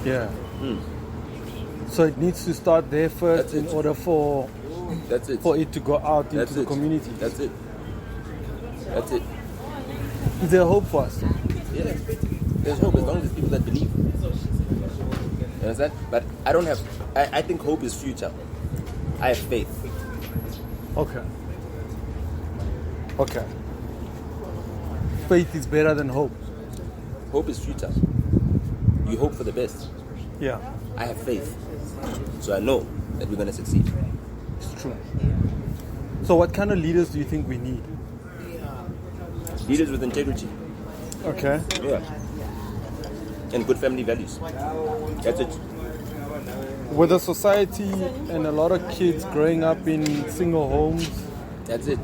Yeah. So it needs to start there first That's in it. order for That's it. it to go out That's into the it. community. That's it. That's it. Is there hope for us? Yeah. There's hope as long as there's people that believe. You understand? But I don't have. I think hope is futile. I have faith. Okay. Okay. Faith is better than hope. Hope is futile. You hope for the best. Yeah, I have faith. So I know that we're going to succeed. it's true. So what kind of leaders do you think we need? Leaders with integrity. Okay. Yeah. And good family values. That's it. With a society and a lot of kids growing up in single homes, That's it.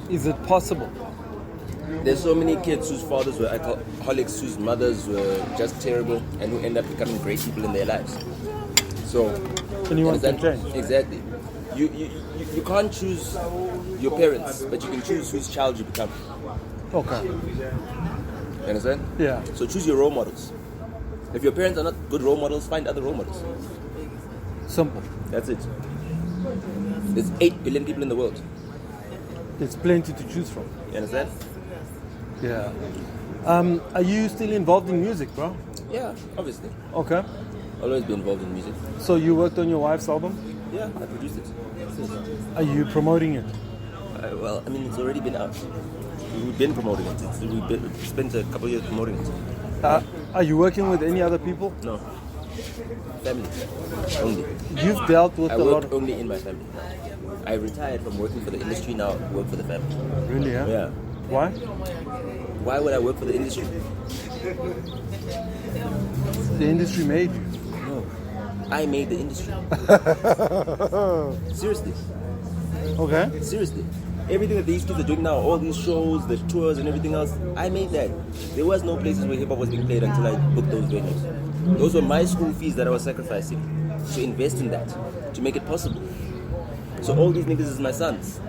is it possible? There's so many kids whose fathers were alcoholics, whose mothers were just terrible, and who end up becoming great people in their lives. So, Anyone can understand? change. Exactly. You can't choose your parents, but you can choose whose child you become. Okay. You understand? Yeah. So choose your role models. If your parents are not good role models, find other role models. Simple. That's it. There's 8 billion people in the world. There's plenty to choose from. You understand? Yeah. Are you still involved in music, bro? Yeah, obviously. Okay. Always been involved in music. So you worked on your wife's album? Yeah, I produced it. Are you promoting it? Well, I mean, it's already been out. We've been promoting it. We've spent a couple of years promoting it. Are you working with any other people? No. Family. Only. You've dealt with I a lot work of... only in my family. I retired from working for the industry, now I work for the family. Really, yeah? Yeah. Why? Why would I work for the industry? The industry made you. No. I made the industry. Seriously. Okay. Seriously. Everything that these kids are doing now, all these shows, the tours and everything else, I made that. There was no places where hip-hop was being played until I booked those venues. Those were my school fees that I was sacrificing to invest in that, to make it possible. So all these niggas is my sons.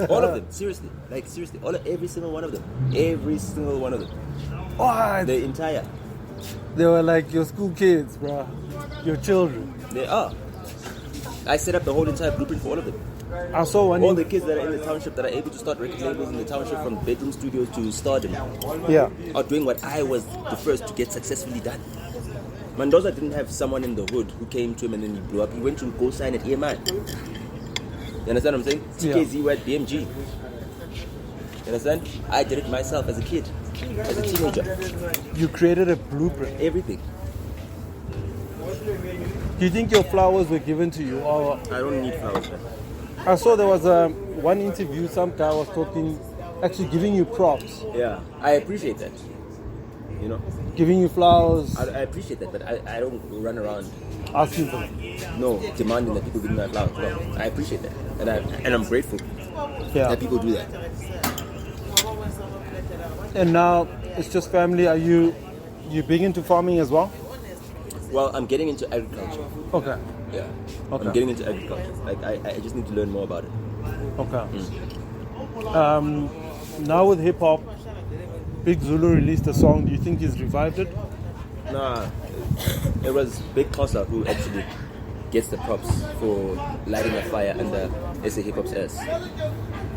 All of them, seriously. Like seriously, every single one of them. Every single one of them. What? The entire. They were like your school kids, bro. Your children. They are. I set up the whole entire blueprint for all of them. I saw one. All the kids that are in the township that are able to start record labels in the township, from bedroom studios to stardom, Yeah. are doing what I was the first to get successfully done. Mendoza didn't have someone in the hood who came to him and then he blew up. He went to go sign at EMI. You understand what I'm saying? Yeah. TKZ at BMG. You understand? I did it myself as a kid, as a teenager. You created a blueprint. Everything. Do you think your flowers were given to you, or I don't need flowers. I saw there was one interview, some guy was talking, actually giving you props, Yeah, I appreciate that. You know, giving you flowers, I appreciate that, but I don't run around asking for them. no demanding that people give me my flowers. No, I appreciate that, and I'm grateful Yeah. that people do that. And now it's just family. Are you big into farming as well? Well, I'm getting into agriculture. Okay. Yeah, Okay. I'm getting into agriculture. Like I just need to learn more about it. Okay. Now with hip hop, Big Zulu released a song. Do you think he's revived it? Nah, it was Big Kosa who actually gets the props for lighting a fire under SA Hip Hop's ass.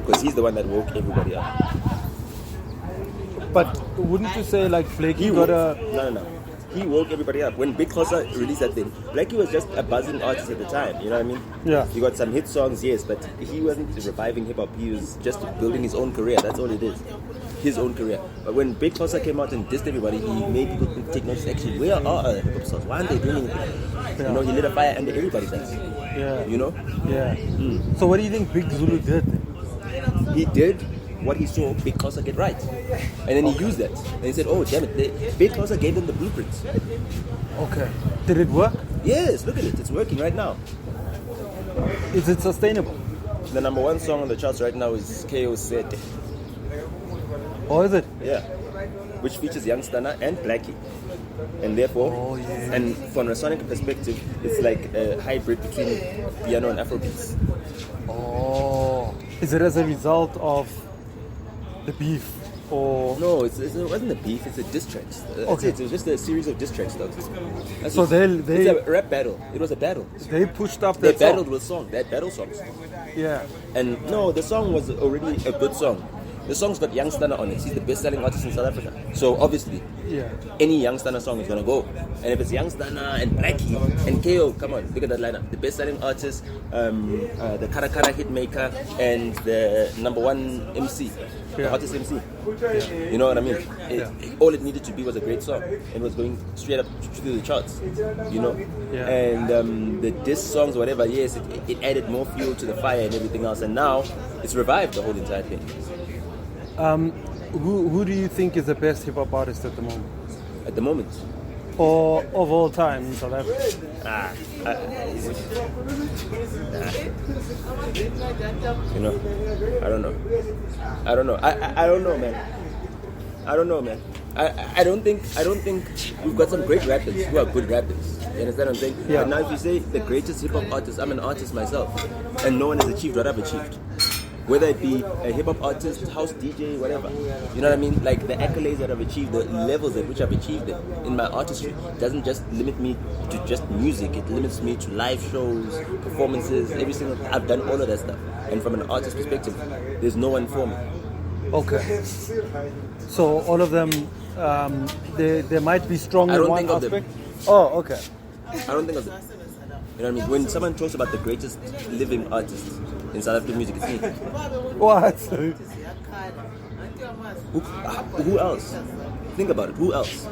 Because he's the one that woke everybody up. But wouldn't you say like Flakey He got woke, a? no. He woke everybody up. When Big Kosa released that thing, Blackie was just a buzzing artist at the time, you know what I mean? Yeah. He got some hit songs, yes, but he wasn't reviving hip hop. He was just building his own career. That's all it is. His own career. But when Big Kosa came out and dissed everybody, he made people take notice. Actually, where are other hip hop stars? Why aren't they doing anything? You know, he lit a fire under everybody's ass. Yeah. You know? Yeah. So what do you think Big Zulu did? He did what he saw Big Kosa get right. And then he used that. And he said, oh, damn it, Big Kosa gave them the blueprints. Okay. Did it work? Yes, look at it. It's working right now. Is it sustainable? The number one song on the charts right now is KO Sete. Or is it? Yeah. Which features Young Stunner and Blackie. And therefore, Oh, yeah. and from a sonic perspective, it's like a hybrid between piano and Afrobeats. Oh. Is it as a result of the beef? Or No, it wasn't a beef, it's a diss track. Okay. It was just a series of diss tracks, though. That's So it. they- It's a rap battle. It was a battle. they pushed up They that song? battled with songs. They had battle songs. Yeah. And no, the song was already a good song. The song's got Young Stunner on it. He's the best-selling artist in South Africa. So obviously, Yeah. any Young Stunner song is gonna go. And if it's Young Stunner and Blackie and KO, come on, look at that lineup. The best-selling artist, the Kara Kara hitmaker, and the number one MC, the Yeah. hottest MC. You know what I mean? All it needed to be was a great song. It was going straight up to the charts. You know? Yeah. And the diss songs, whatever, yes, it added more fuel to the fire and everything else. And now it's revived the whole entire thing. Who do you think is the best hip hop artist at the moment? At the moment. Or of all time in South Africa? You know, I don't know. I don't know, man. I don't think we've got some great rappers who are good rappers. You understand what I'm saying? Yeah. But now if you say the greatest hip hop artist, I'm an artist myself, and no one has achieved what I've achieved. Whether it be a hip hop artist, house DJ, whatever. You know what I mean? Like the accolades that I've achieved, the levels at which I've achieved them in my artistry doesn't just limit me to just music. It limits me to live shows, performances, every single. I've done all of that stuff. And from an artist perspective, there's no one for me. Okay. So all of them, they might be strong I in don't one think of them. aspect. Oh, okay. I don't think of it. You know what I mean? When someone talks about the greatest living artist in South African music, it's me. What? Who else? Think about it. Who else?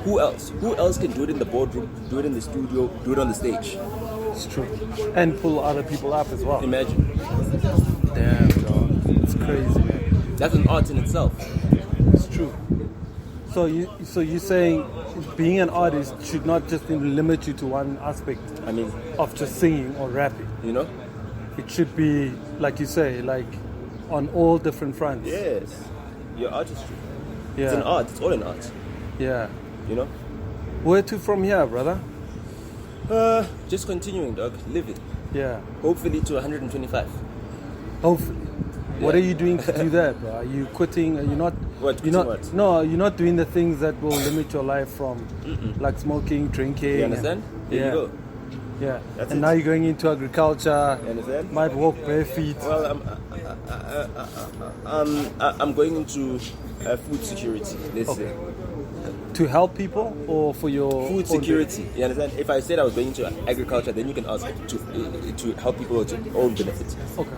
Who else? Who else can do it in the boardroom, do it in the studio, do it on the stage? It's true. And pull other people up as well. Imagine. Damn, dog. It's crazy, man. That's an art in itself. It's true. So you're saying being an artist should not just limit you to one aspect I mean, of just singing or rapping. you know? It should be, like you say, like on all different fronts. Yes. Your artistry. Yeah. It's an art. It's all an art. Yeah. You know? Where to from here, brother? Just continuing, dog. Live it. Yeah. Hopefully to 125. Hopefully. What Yeah. are you doing to do that, bro? Are you quitting? Are you not? What, You're not. quitting what? No, you're not doing the things that will limit your life from, like smoking, drinking. You understand? and- There yeah. you go. Yeah. That's and it. now you're going into agriculture. You understand? Might walk bare feet. Well, I'm going into food security. Let's say To help people or for your food own security. You understand? If I said I was going into agriculture, then you can ask to help people or to own benefits. Okay.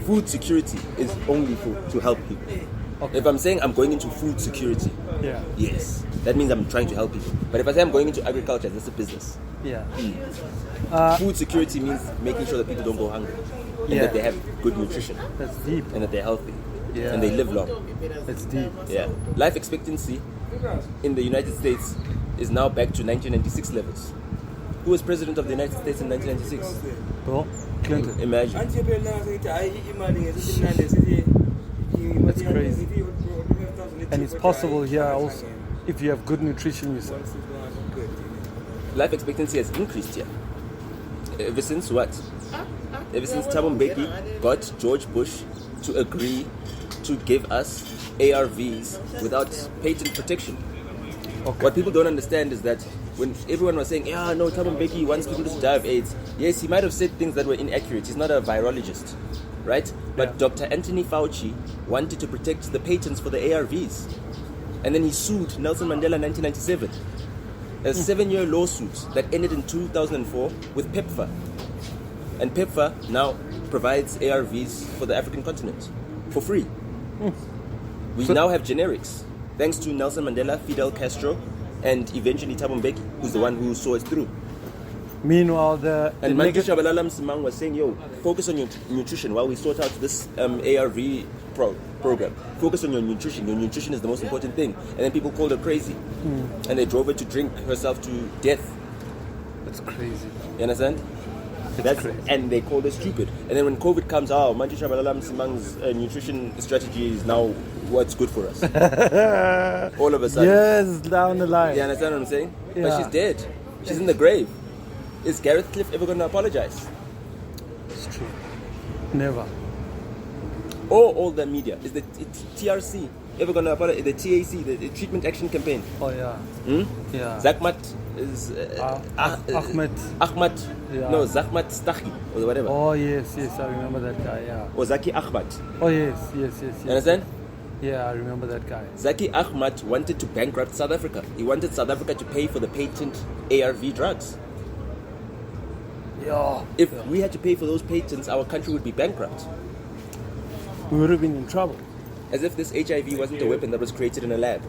Food security is only to help people. Okay. If I'm saying I'm going into food security, Yeah. yes, that means I'm trying to help people. But if I say I'm going into agriculture, that's a business. Yeah. Food security means making sure that people don't go hungry and Yeah. that they have good nutrition That's deep. and that they're healthy Yeah. and they live long. That's deep. Yeah. Life expectancy in the United States is now back to 1996 levels. Who was president of the United States in 1996? Bill Clinton. Imagine. That's crazy. And it's possible here also if you have good nutrition yourself. Life expectancy has increased here. Ever since what? Ever since Thabo Mbeki got George Bush to agree to give us ARVs without patent protection. Okay. What people don't understand is that when everyone was saying, yeah, no, Thabo Mbeki wants people to die of AIDS. Yes, he might have said things that were inaccurate. He's not a virologist, right? But Yeah. Dr. Anthony Fauci wanted to protect the patents for the ARVs. And then he sued Nelson Mandela in 1997. A 7-year lawsuit that ended in 2004 with PEPFAR. And PEPFAR now provides ARVs for the African continent for free. We now have generics, thanks to Nelson Mandela, Fidel Castro, and eventually Thabo Mbeki, who's the one who saw us through. Meanwhile, the And Manki negative. Shabalala Msimang was saying, yo, focus on your nutrition while we sort out this ARV program. Focus on your nutrition. Your nutrition is the most important thing. And then people called her crazy. And they drove her to drink herself to death. That's crazy. You understand? It's crazy. And they called her stupid. And then when COVID comes out, Manki Shabalala Msimang's nutrition strategy is now what's good for us. All of a sudden. Yes, down the line. You understand what I'm saying? But Yeah. she's dead. She's in the grave. Is Gareth Cliff ever going to apologize? It's true. Never. Or all the media? Is the TRC ever going to apologize? The TAC, the Treatment Action Campaign? Oh yeah. Yeah. Zachmat is... Ahmed. Ahmad. Yeah. No, Zachmat Stahi or whatever. Oh yes, yes, I remember that guy. Yeah. Or Zaki Ahmad. Oh yes, yes, yes, You yes. understand? Yeah, I remember that guy. Zaki Ahmad wanted to bankrupt South Africa. He wanted South Africa to pay for the patent ARV drugs. Yeah. If we had to pay for those patents, our country would be bankrupt. We would have been in trouble. As if this HIV wasn't a weapon that was created in a lab.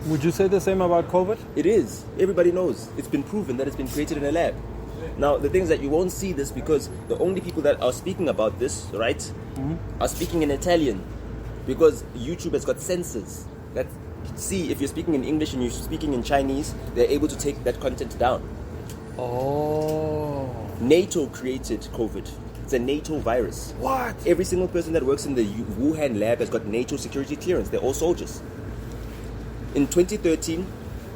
Would you say the same about COVID? It is. Everybody knows. It's been proven that it's been created in a lab. Now, the thing is that you won't see this because the only people that are speaking about this, right, are speaking in Italian. Because YouTube has got censors that see if you're speaking in English and you're speaking in Chinese, they're able to take that content down. Oh. NATO created COVID. It's a NATO virus. What? Every single person that works in the Wuhan lab has got NATO security clearance. They're all soldiers. In 2013,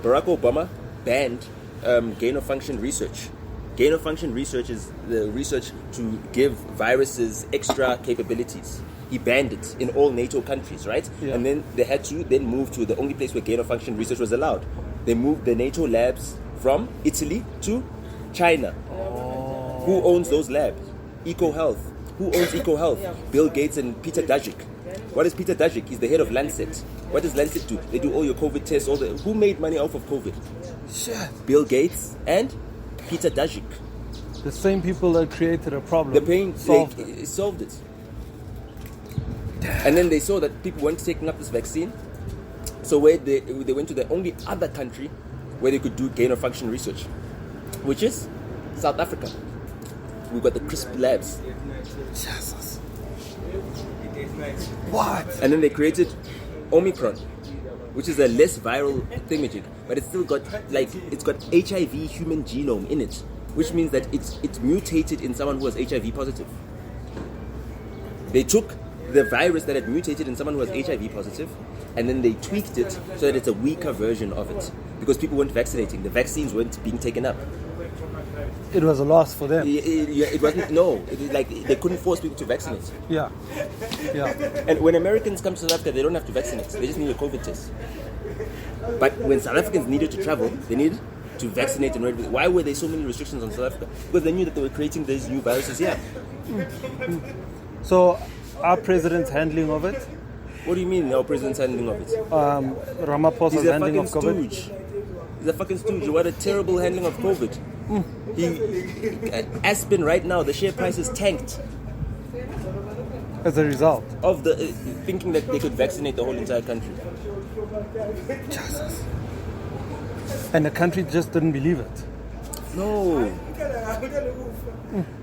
Barack Obama banned gain-of-function research. Gain-of-function research is the research to give viruses extra capabilities. He banned it in all NATO countries, right? Yeah. And then they had to then move to the only place where gain-of-function research was allowed. They moved the NATO labs from Italy to China. Who owns those labs? EcoHealth. Who owns EcoHealth? Bill Gates and Peter Daszak. What is Peter Daszak? He's the head of Lancet. What does Lancet do? They do all your COVID tests. Who made money off of COVID? Shit. Bill Gates and Peter Daszak. The same people that created a problem. The pain solved they it. solved it. And then they saw that people weren't taking up this vaccine. So they went to the only other country where they could do gain-of-function research, which is South Africa. We've got the CRISP labs. Jesus. What? And then they created Omicron, which is a less viral thingamajig, but it's still got it's got HIV human genome in it, which means that it's mutated in someone who was HIV positive. They took the virus that had mutated in someone who was HIV positive, and then they tweaked it so that it's a weaker version of it, because people weren't vaccinating. The vaccines weren't being taken up. It was a loss for them. It wasn't. No, it was like they couldn't force people to vaccinate. Yeah. Yeah. And when Americans come to South Africa, they don't have to vaccinate. They just need a COVID test. But when South Africans needed to travel, they needed to vaccinate. And why were there so many restrictions on South Africa? Because they knew that they were creating these new viruses here. So, our president's handling of it, What do you mean our president's handling of it? Ramaphosa's He's a handling fucking of COVID. stooge. He's a fucking stooge. What a terrible handling of COVID. Aspen right now, the share price is tanked. as a result. of the thinking that they could vaccinate the whole entire country. And the country just didn't believe it. No.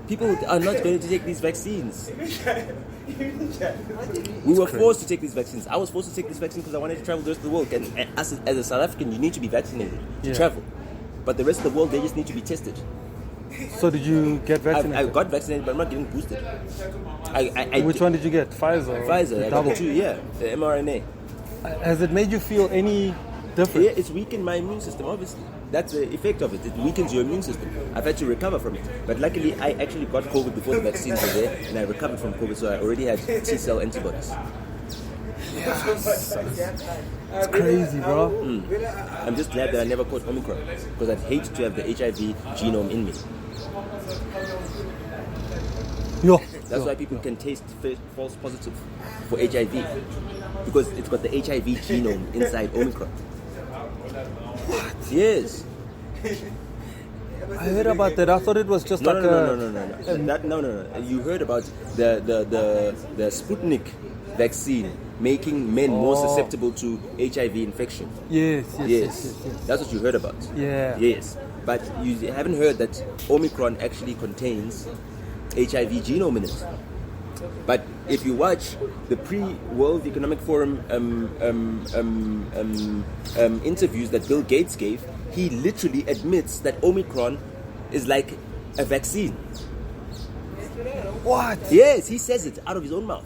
People are not going to take these vaccines. We were forced to take these vaccines. I was forced to take this vaccine because I wanted to travel the rest of the world. And as a South African, you need to be vaccinated to travel. But the rest of the world, they just need to be tested. So did you get vaccinated? I got vaccinated, but I'm not getting boosted. Which one did you get? Pfizer? Or Pfizer. the I double? got the 2, the mRNA. Has it made you feel any different? Yeah, it's weakened my immune system, obviously. That's the effect of it. It weakens your immune system. I've had to recover from it. But luckily, I actually got COVID before the vaccines were there, and I recovered from COVID, so I already had T-cell antibodies. It's crazy, bro. I'm just glad that I never caught Omicron, because I'd hate to have the HIV genome in me. That's why people can taste false positive for HIV, because it's got the HIV genome inside Omicron. Yes. I heard about that. I thought it was just No. No. You heard about the Sputnik vaccine making men more susceptible to HIV infection. Yes. That's what you heard about. Yeah. Yes. But you haven't heard that Omicron actually contains HIV genome in it. But if you watch the pre-World Economic Forum interviews that Bill Gates gave, he literally admits that Omicron is like a vaccine. What? Yes, he says it out of his own mouth.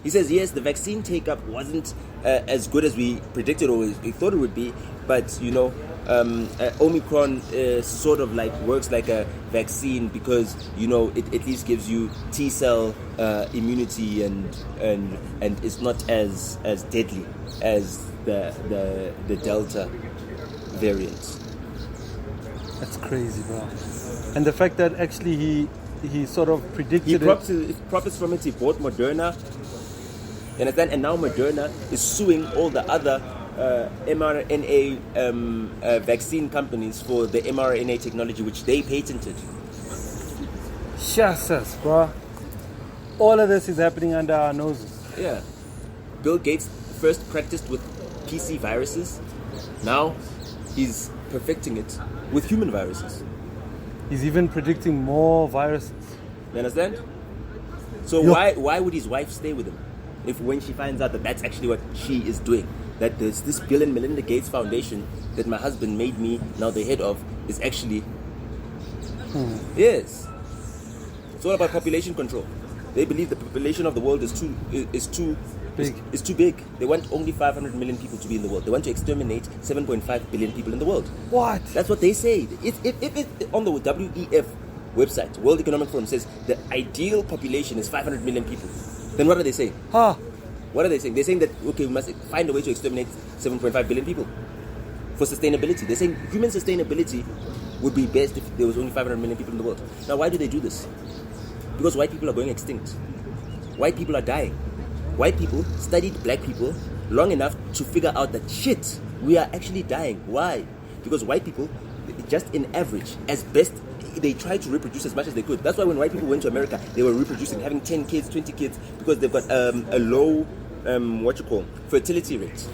He says, yes, the vaccine take-up wasn't as good as we predicted or we thought it would be, but, Omicron sort of like works like a vaccine because, it at least gives you T-cell immunity and it's not as deadly as the Delta variant. That's crazy, bro. And the fact that actually he sort of predicted He it. profits from it. He bought Moderna. You understand? And now Moderna is suing all the other mRNA vaccine companies for the mRNA technology which they patented. Jesus, bro. All of this is happening under our noses. Yeah. Bill Gates first practiced with PC viruses. Now he's perfecting it with human viruses. He's even predicting more viruses. You understand? So why would his wife stay with him? If when she finds out that that's actually what she is doing, that there's this Bill and Melinda Gates Foundation that my husband made me now the head of is actually yes, it's all about population control. They believe the population of the world is too big. It's too big. They want only 500 million people to be in the world. They want to exterminate 7.5 billion people in the world. What? That's what they say. If on the WEF website, World Economic Forum says the ideal population is 500 million people, then what are they saying? What are they saying? They're saying that, okay, we must find a way to exterminate 7.5 billion people for sustainability. They're saying human sustainability would be best if there was only 500 million people in the world. Now, why do they do this? Because white people are going extinct. White people are dying. White people studied black people long enough to figure out that, shit, we are actually dying. Why? Because white people, just in average, as best, they tried to reproduce as much as they could. That's why when white people went to America, they were reproducing, having 10 kids, 20 kids, because they've got a low, fertility rate.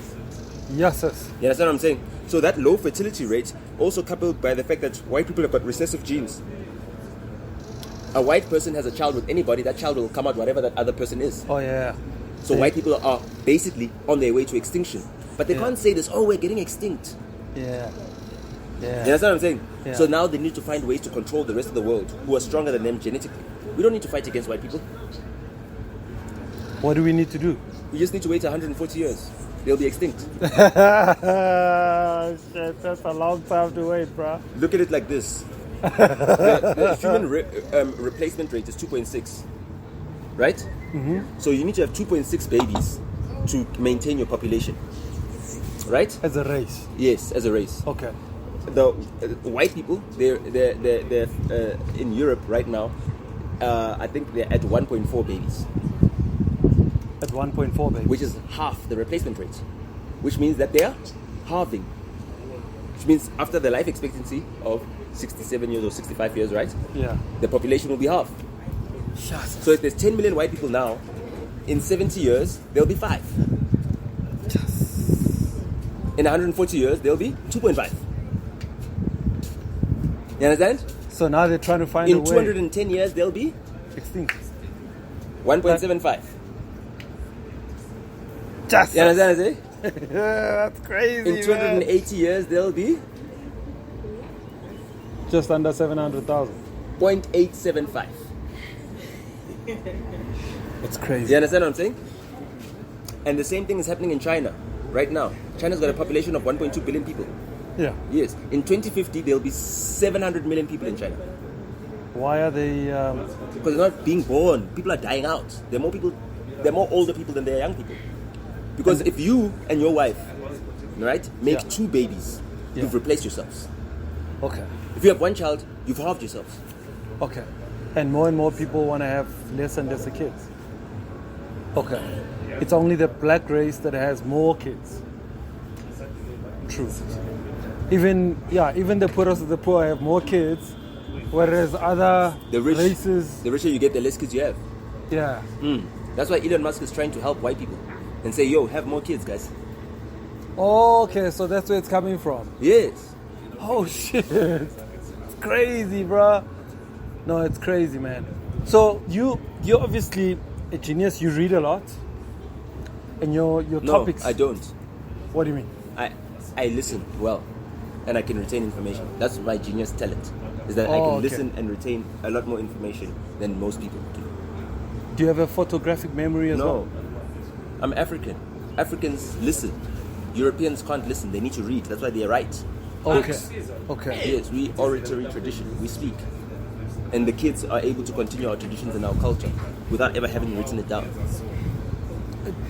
Yes. You understand what I'm saying? So that low fertility rate, also coupled by the fact that white people have got recessive genes. A white person has a child with anybody, that child will come out whatever that other person is. Oh, yeah. So white people are basically on their way to extinction. But they can't say this, we're getting extinct. Yeah. You understand what I'm saying? Yeah. So now they need to find ways to control the rest of the world who are stronger than them genetically. We don't need to fight against white people. What do we need to do? We just need to wait 140 years. They'll be extinct. Shit, that's a long time to wait, bro. Look at it like this. The human replacement rate is 2.6. Right? Mm-hmm. So you need to have 2.6 babies to maintain your population. Right? As a race. Yes, as a race. Okay. The white people, they're in Europe right now. I think they're at 1.4 babies. At 1.4 babies. Which is half the replacement rate. Which means that they're halving. Which means after the life expectancy of 67 years or 65 years, right? Yeah. The population will be half. Yes. So if there's 10 million white people now, In 70 years, there'll be 5. In 140 years, there'll be 2.5. You understand? So now they're trying to find a In way. 210 years, there'll be Extinct. 1.75. Just. You understand what I'm saying? That's crazy. In 280 years, there'll be Just under 700,000. 0.875. It's crazy. You understand what I'm saying? And the same thing is happening in China right now. China's got a population of 1.2 billion people. Yeah. Yes. In 2050, there'll be 700 million people in China. Why are they? Because they're not being born. People are dying out. There are more older people than there are young people. Because if you and your wife, right, make 2 babies, you've replaced yourselves. Okay. If you have 1 child, you've halved yourselves. Okay. And more people want to have less and lesser kids. Okay. It's only the black race that has more kids. True. Even the poorest of the poor have more kids, whereas other The rich, races, the richer you get, the less kids you have. yeah. That's why Elon Musk is trying to help white people and say, yo, have more kids, guys. Oh, okay, so that's where it's coming from. Yes. Oh shit, it's crazy, bruh. No, it's crazy, man. So you're obviously a genius. You read a lot, and your No, topics. I don't. What do you mean? I listen well, and I can retain information. That's my genius talent, is that I Oh, can okay. listen and retain a lot more information than most people do. Do you have a photographic memory as well? No, I'm African. Africans listen. Europeans can't listen. They need to read. That's why they write. Okay. Okay. Yes, we oratory tradition. We speak. And the kids are able to continue our traditions and our culture without ever having written it down.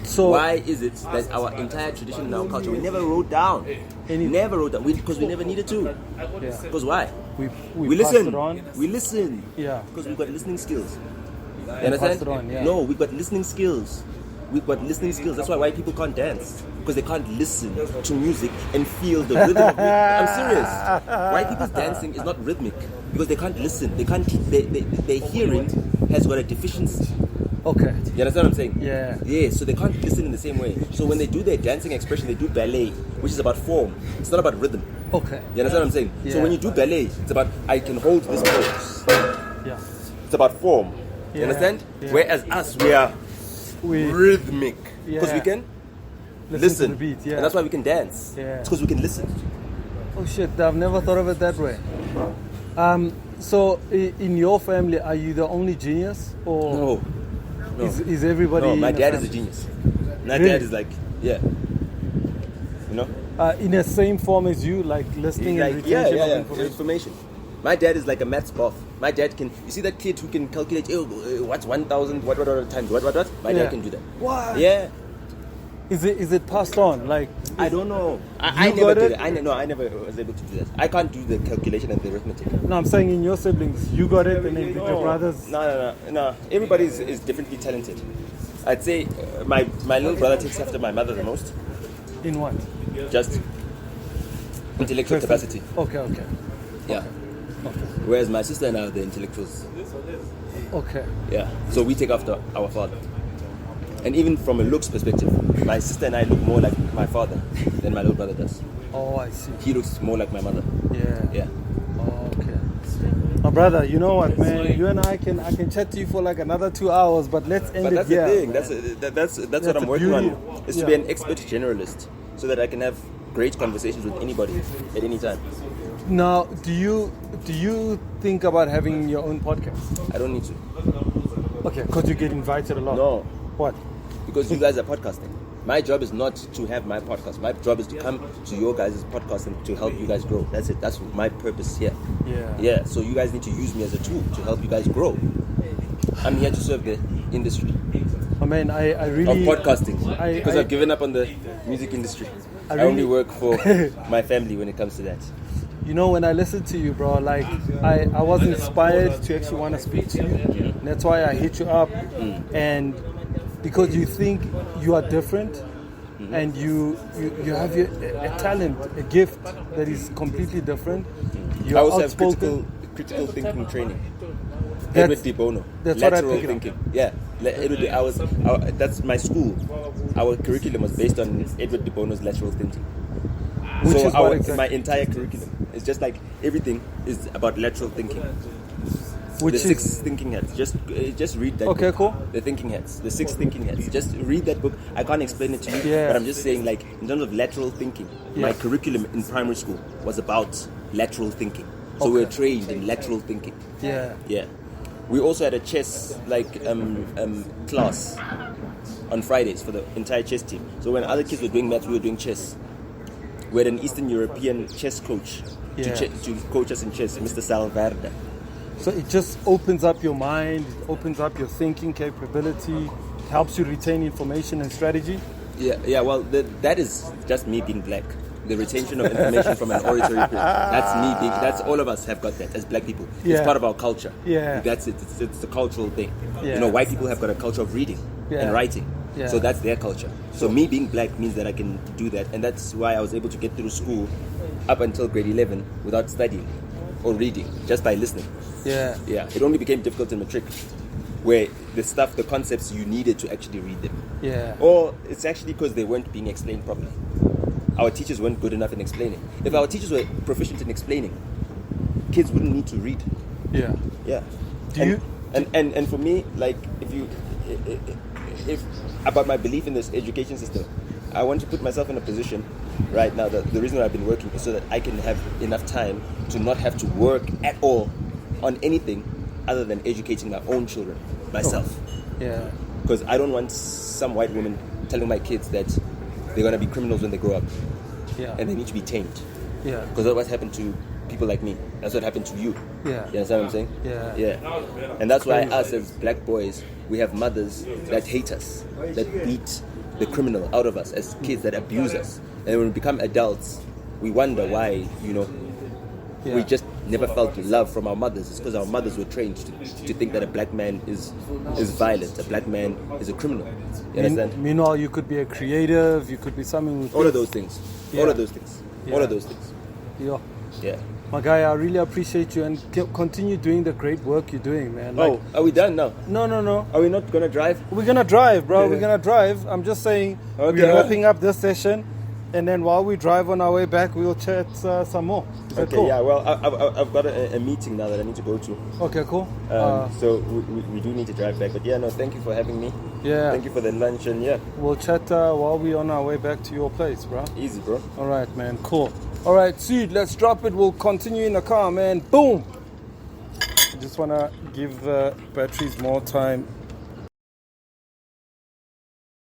So Why is it that our entire tradition and our culture we never wrote down? Never wrote down. Because we never needed to. Yeah. Because why? we passed listen. it on. We listen. Yeah. Because we've got listening skills. You Passed understand? it on, yeah. No, we've got listening skills. We've got listening skills. That's why white people can't dance. Because they can't listen to music and feel the rhythm of it. I'm serious. White people's dancing is not rhythmic. Because they can't listen. They can't. Their hearing has got a deficiency. Okay. You understand what I'm saying? Yeah. Yeah, so they can't listen in the same way. So when they do their dancing expression, they do ballet, which is about form. It's not about rhythm. Okay. You understand what I'm saying? So Yeah. when you do ballet, it's about I can hold this pose. Yeah. It's about form. You Yeah. understand? Yeah. Whereas us, we are We rhythmic. Because Yeah. we can listen listen. to the beat. Yeah. And that's why we can dance. Yeah. It's because we can listen. Oh shit! I've never thought of it that way. So in your family, are you the only genius, or No. No. is everybody? No, my in the dad is a family? genius. My Really? dad is like, yeah. You know? In the same form as you, like listening He's and like, retention of yeah, information. information. My dad is like a maths buff. My dad can, you see that kid who can calculate, what's 1,000, what times, what? My Yeah. dad can do that. What? Yeah. Is it passed on? Like I don't know. I You never got did it? it. I never was able to do that. I can't do the calculation and the arithmetic. no, I'm saying in your siblings, you got it, and then your brothers. No. Everybody is differently talented. I'd say my little brother takes after my mother the most. In what? Just intellectual capacity. Okay. Yeah. Whereas my sister and I are the intellectuals. Okay. Yeah. So we take after our father. And even from a looks perspective, my sister and I look more like my father than my little brother does. Oh, I see. He looks more like my mother. Yeah. Yeah. Oh, okay. My brother, you know what, man? You and I can chat to you for like another 2 hours, but let's end But it that's here. the thing. man. That's what the I'm working beauty. on. Is to Yeah. be an expert generalist, so that I can have great conversations with anybody at any time. Now, do you think about having your own podcast? I don't need to. Okay, because you get invited a lot. No, What? because you guys are podcasting. My job is not to have my podcast. My job is to come to your guys' podcast and to help you guys grow. That's it. That's my purpose here. Yeah. Yeah. So you guys need to use me as a tool to help you guys grow. I'm here to serve the industry I mean, I of really. podcasting because I- I've given up on the music industry. I I only really- work for my family when it comes to that. You know, when I listen to you, bro, like I was inspired to actually want to speak to you. And that's why I hit you up, and because you think you are different, and you have a talent, a gift that is completely different. You I are also have outspoken. critical thinking training. Edward de Bono. That's what I Lateral picked up. thinking. Yeah. That's my school. Our curriculum was based on Edward de Bono's lateral thinking. Which So is what exactly? my entire curriculum is just like everything is about lateral thinking. Which The is 6 thinking hats. Just read that Okay, book. cool. The thinking hats. The 6 thinking hats. Just read that book. I can't explain it to you, Yeah. but I'm just saying, like, in terms of lateral thinking, my Yeah. curriculum in primary school was about lateral thinking. So we were trained in lateral thinking. yeah. Yeah. We also had a chess class on Fridays for the entire chess team. So when other kids were doing maths, we were doing chess. We had an Eastern European chess coach Yeah. to coach us in chess, Mr. Salverde. So it just opens up your mind, it opens up your thinking capability, helps you retain information and strategy. Yeah. Well, that is just me being black. The retention of information from an oratory period. That's me being. That's all of us have got that as black people. Yeah. It's part of our culture. Yeah. That's it. It's a cultural thing. Yeah. You know, white people have got a culture of reading Yeah. and writing. Yeah. So that's their culture. So me being black means that I can do that, and that's why I was able to get through school up until grade 11 without studying or reading, just by listening. Yeah. Yeah. It only became difficult in matric, where the concepts you needed to actually read them. Yeah. Or it's actually because they weren't being explained properly. Our teachers weren't good enough in explaining. If our teachers were proficient in explaining, kids wouldn't need to read. Yeah. Yeah. Do and, you- and for me, like, if about my belief in this education system, I want to put myself in a position right now that the reason why I've been working is so that I can have enough time to not have to work at all on anything other than educating my own children myself. Yeah. Because I don't want some white woman telling my kids that they're going to be criminals when they grow up Yeah. and they need to be tamed. Yeah. Because that's what happened to people like me. That's what happened to you. Yeah. You understand what I'm saying? Yeah. Yeah. And that's why us as black boys, we have mothers that hate us, that beat the criminal out of us as kids, that abuse us. And when we become adults, we wonder why, Yeah. we just never felt love from our mothers. It's because our mothers were trained to think that a black man is violent, a black man is a criminal. You understand? Meanwhile, you could be a creative, you could be someone with All of those things. Yeah. All of those things. Yeah. All of those things. Yeah. Yeah. My guy, I really appreciate you and continue doing the great work you're doing, man. Oh, are we done now? No. Are we not gonna drive? We're gonna drive, bro. Okay. We're gonna drive. I'm just saying Okay. we're wrapping up this session, and then while we drive on our way back, we'll chat some more. Is that Okay, cool? yeah. Well, I've got a meeting now that I need to go to. Okay, cool. So we do need to drive back. But yeah, no, thank you for having me. Yeah. Thank you for the lunch, and yeah, We'll chat while we're on our way back to your place, bro. easy, bro. All right, man. Cool. All right, Seed, let's drop it. We'll continue in the car, man. Boom. Just want to give the batteries more time